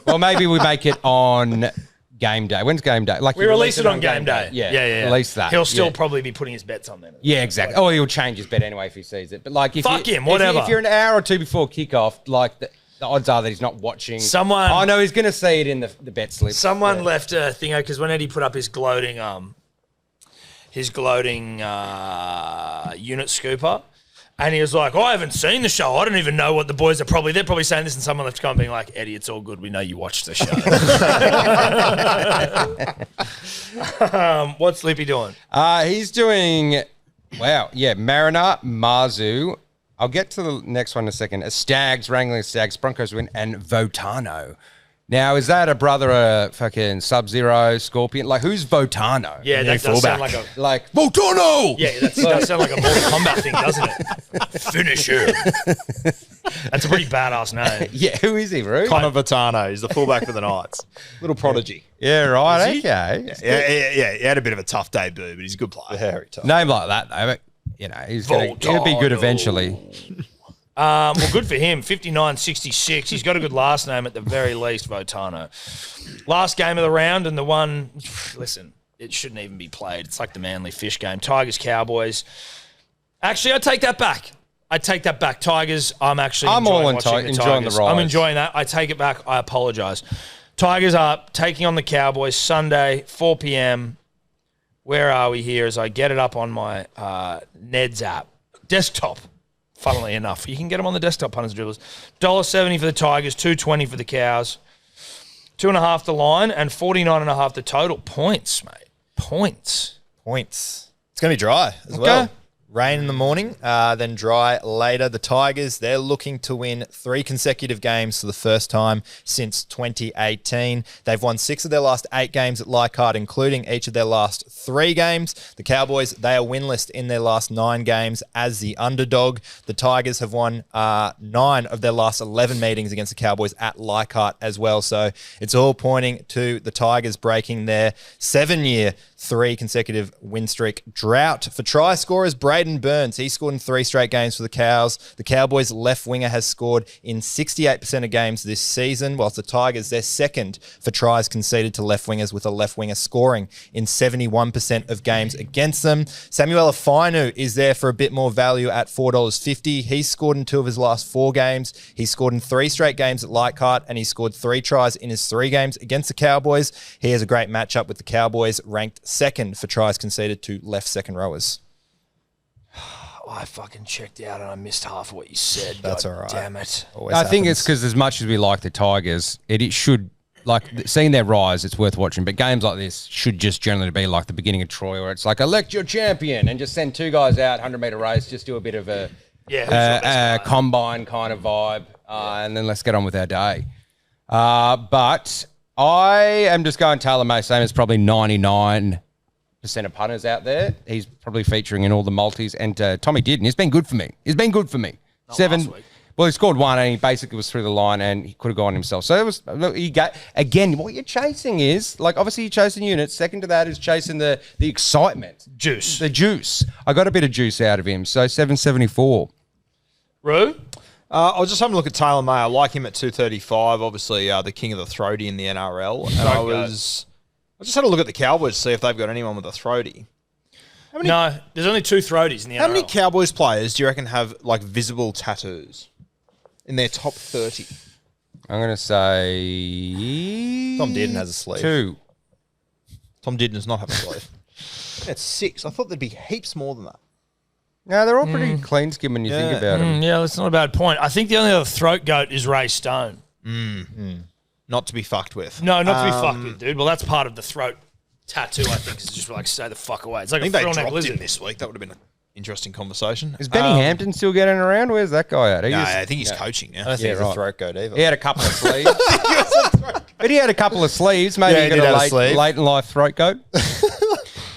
Well, maybe we make it on game day. When's game day? Like We you release it on game day. Yeah. Release that. He'll still Yeah. probably be putting his bets on then. Yeah, exactly. Oh, he'll change his bet anyway if he sees it. But like, if Fuck you, him, whatever. If you're an hour or 2 before kickoff, like the odds are that he's not watching. Someone- I know he's going to see it in the bet slip. Someone left a thing out because when Eddie put up his gloating unit scooper, and he was like, "Oh, I haven't seen the show. I don't even know what the boys are probably. They're probably saying this." And someone left a comment being like, "Eddie, it's all good. We know you watched the show." What's Lippy doing? He's doing, wow, yeah, Mariner, Marzu. I'll get to the next one in a second. Stags, Wrangling Stags, Broncos win, and Votano. Now, is that a brother of fucking Sub-Zero, Scorpion? Like, who's Votano? Yeah, that does sound like a Like, Votano! yeah. That does sound like a Mortal Kombat thing, doesn't it? Finisher. That's a pretty badass name. Yeah, who is he, Roo? Connor Vitano, he's the fullback for the Knights. Little prodigy. Yeah, right, Is he? okay. Yeah, he had a bit of a tough debut, but he's a good player. Very tough. Name like that, though, but, you know, he'll be good eventually. Well, good for him. 59-66. He's got a good last name at the very least, Votano. Last game of the round and the one, listen, it shouldn't even be played. It's like the Manly Fish game. Tigers, Cowboys. Actually, I take that back. Tigers, I'm all enjoying the enjoying the Tigers. rise. I'm enjoying that. I take it back. I apologise. Tigers are taking on the Cowboys Sunday, 4 p.m. Where are we here as I get it up on my Ned's app? Desktop. Funnily enough, you can get them on the desktop, punters and dribblers. $1.70 for the Tigers, $2.20 for the Cows, 2.5 the line, and 49.5 the total. Points, mate. Points. Points. It's going to be dry as well. Rain in the morning, then dry later. The Tigers, they're looking to win 3 consecutive games for the first time since 2018. They've won 6 of their last 8 games at Leichhardt, including each of their last 3 games. The Cowboys, they are winless in their last 9 games as the underdog. The Tigers have won 9 of their last 11 meetings against the Cowboys at Leichhardt as well. So it's all pointing to the Tigers breaking their 7-year 3 consecutive win streak drought. For try scorers, Braden Burns, he scored in 3 straight games for the Cows. The Cowboys' left winger has scored in 68% of games this season, whilst the Tigers, they're second for tries conceded to left wingers, with a left winger scoring in 71% of games against them. Samuel Afainu is there for a bit more value at $4.50. He's scored in 2 of his last 4 games. He's scored in 3 straight games at Leichhardt, and he scored 3 tries in his 3 games against the Cowboys. He has a great matchup with the Cowboys, ranked second for tries conceded to left second rowers. I fucking checked out and I missed half of what you said. That's God all right. Damn it. Always I think it's happens. because as much as we like the Tigers, it should, like, seeing their rise, it's worth watching. But games like this should just generally be like the beginning of Troy, where it's like, elect your champion and just send 2 guys out, 100-metre race, just do a bit of a Yeah, who's your best guy? combine kind of vibe, and then let's get on with our day. But I am just going Taylor May, same as probably 99% of punters out there. He's probably featuring in all the multis. And Tommy did, and he's been good for me. Not Seven. last week. Well, he scored one, and he basically was through the line, and he could have gone himself. So it was. Look, you got again. What you're chasing is like obviously you're chasing units. Second to that is chasing the excitement, Juice. the juice. I got a bit of juice out of him. So 774. Roo? I was just having a look at Taylor May. I like him at 235. Obviously, the king of the throaty in the NRL. And I just had a look at the Cowboys to see if they've got anyone with a throaty. No, there's only 2 throaties in the NRL. How many Cowboys players do you reckon have like visible tattoos in their top 30? I'm going to say Tom Dearden has a sleeve. 2. Tom Dearden does not have a sleeve. That's 6. I thought there'd be heaps more than that. No, they're all pretty clean skin when you think about them. Yeah, that's not a bad point. I think the only other throat goat is Ray Stone. Not to be fucked with. No, not to be fucked with, dude. Well, that's part of the throat tattoo, I think, is just like stay the fuck away. It's like I think a they frillneck dropped lizard. him this week. That would have been an interesting conversation. Is Benny Hampton still getting around? Where's that guy at? No, I think he's coaching I now. don't think he's right. a throat goat either. He had a couple of sleeves. But he had a couple of sleeves. Maybe Yeah, he he did got have a a sleeve. late in life throat goat.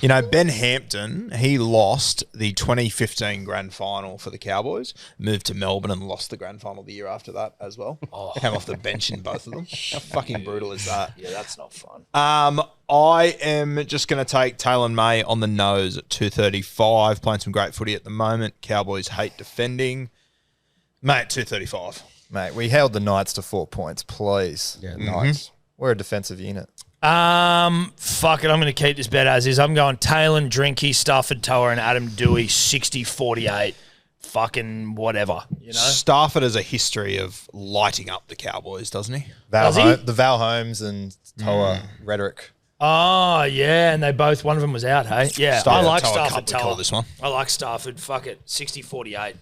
You know, Ben Hampton, he lost the 2015 grand final for the Cowboys, moved to Melbourne and lost the grand final the year after that as well. Came off the bench in both of them. How fucking brutal is that? Yeah, that's not fun. I am just going to take Taylor May on the nose at 235, playing some great footy at the moment. Cowboys hate defending. May at 235. Mate, we held the Knights to 4 points, please. Yeah, nice. We're a defensive unit. Fuck it. I'm going to keep this bet as is. I'm going Taylor, Drinky, Stafford, Toa, and Adam Dewey, 60-48. Fucking whatever, you know? Stafford has a history of lighting up the Cowboys, doesn't he? Does he? The Val Holmes and Toa rhetoric. Oh, yeah, and they both, one of them was out, hey? Yeah, I like Toa Stafford, can't recall Toa. this one. I like Stafford. Fuck it. 60-48.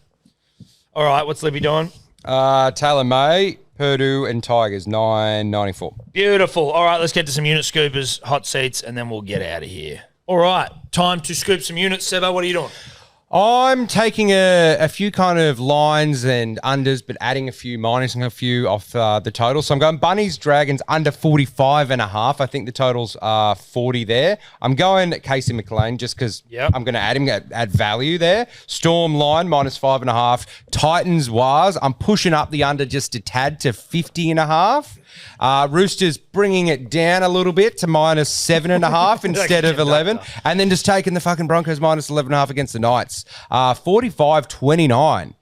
All right, what's Lippy doing? Taylor May, Purdue, and Tigers, 994. Beautiful. All right, let's get to some unit scoopers, hot seats, and then we'll get out of here. All right, time to scoop some units. Sebo, what are you doing? I'm taking a few kind of lines and unders, but adding a few, minusing a few off the total. So I'm going Bunnies, Dragons under 45.5. I think the totals are 40 there. I'm going Casey McLean just because I'm going to add him, add value there. Storm line, -5.5. Titans, Wars. I'm pushing up the under just a tad to 50.5. Roosters bringing it down a little bit to -7.5 instead of 11. And then just taking the fucking Broncos -11.5 against the Knights. 45-29.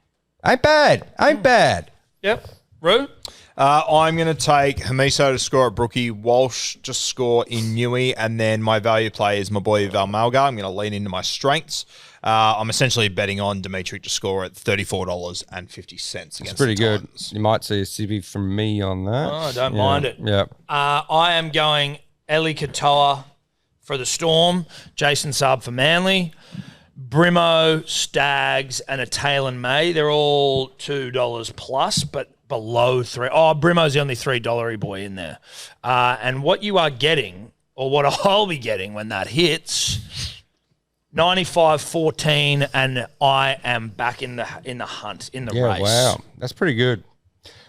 Ain't bad. Yep. Roo? I'm going to take Hamiso to score at Brookie, Walsh just score in Newey, and then my value play is my boy Val Malgar. I'm going to lean into my strengths. I'm essentially betting on Dimitri to score at $34.50 against It's pretty the good. Titans. You might see a civvy from me on that. Oh, I don't mind it. Yeah. I am going Eli Katoa for the Storm, Jason Saab for Manly, Brimo, Stags, and a Taylor May. They're all $2 plus, but below $3. Oh, Brimo's the only $3 boy in there. And what you are getting, or what I'll be getting when that hits, 95-14, and I am back in the hunt, in the race. Wow. That's pretty good.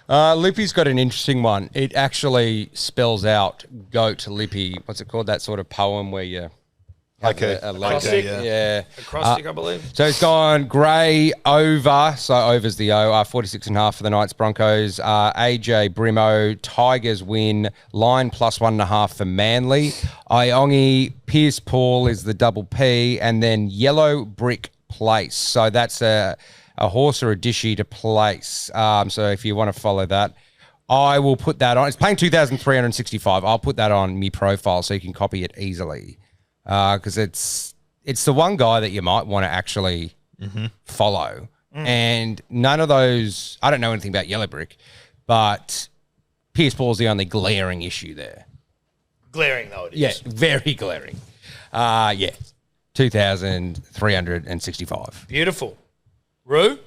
Lippy's got an interesting one. It actually spells out goat Lippy. What's it called? That sort of poem where you have a leg. Acrostic? Yeah. Acrostic, I believe. So it's gone grey over. So over's the O. 46.5 for the Knights Broncos. AJ Brimo, Tigers win. Line +1.5 for Manly. Iongi, Pierce Paul is the double P. And then Yellow Brick Place. So that's a horse or a dishy to place. So if you want to follow that, I will put that on. It's paying $2,365. I'll put that on me profile so you can copy it easily. Because it's the one guy that you might want to actually follow. And none of those, I don't know anything about Yellow Brick, but Pierce Paul's the only glaring issue there. Glaring, though, it is. Yeah, very glaring. 2,365. Beautiful. Roo?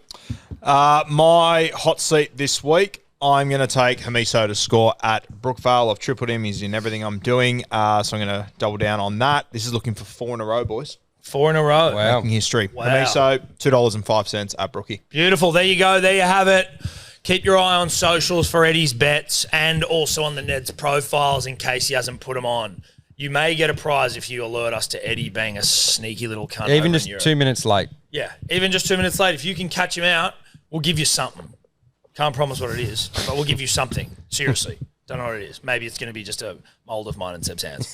My hot seat this week, I'm going to take Hamiso to score at Brookvale. I've tripled him. He's in everything I'm doing. So I'm going to double down on that. This is looking for 4 in a row, boys. 4 in a row. Wow. Making history. Wow. Hamiso, $2.05 at Brookie. Beautiful. There you go. There you have it. Keep your eye on socials for Eddy's bets and also on the Ned's profiles in case he hasn't put them on. You may get a prize if you alert us to Eddy being a sneaky little cunt. Even over just in Europe. 2 minutes late. Yeah, even just 2 minutes late. If you can catch him out, we'll give you something. Can't promise what it is, but we'll give you something. Seriously. Don't know what it is. Maybe it's going to be just a mould of mine and Seb's hands.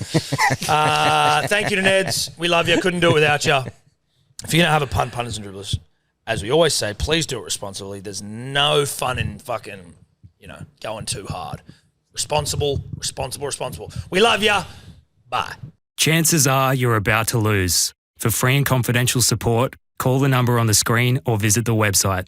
Thank you to Neds. We love you. Couldn't do it without you. If you're going to have a punt, punters and dribblers, as we always say, please do it responsibly. There's no fun in fucking, going too hard. Responsible. We love you. Bye. Chances are you're about to lose. For free and confidential support, call the number on the screen or visit the website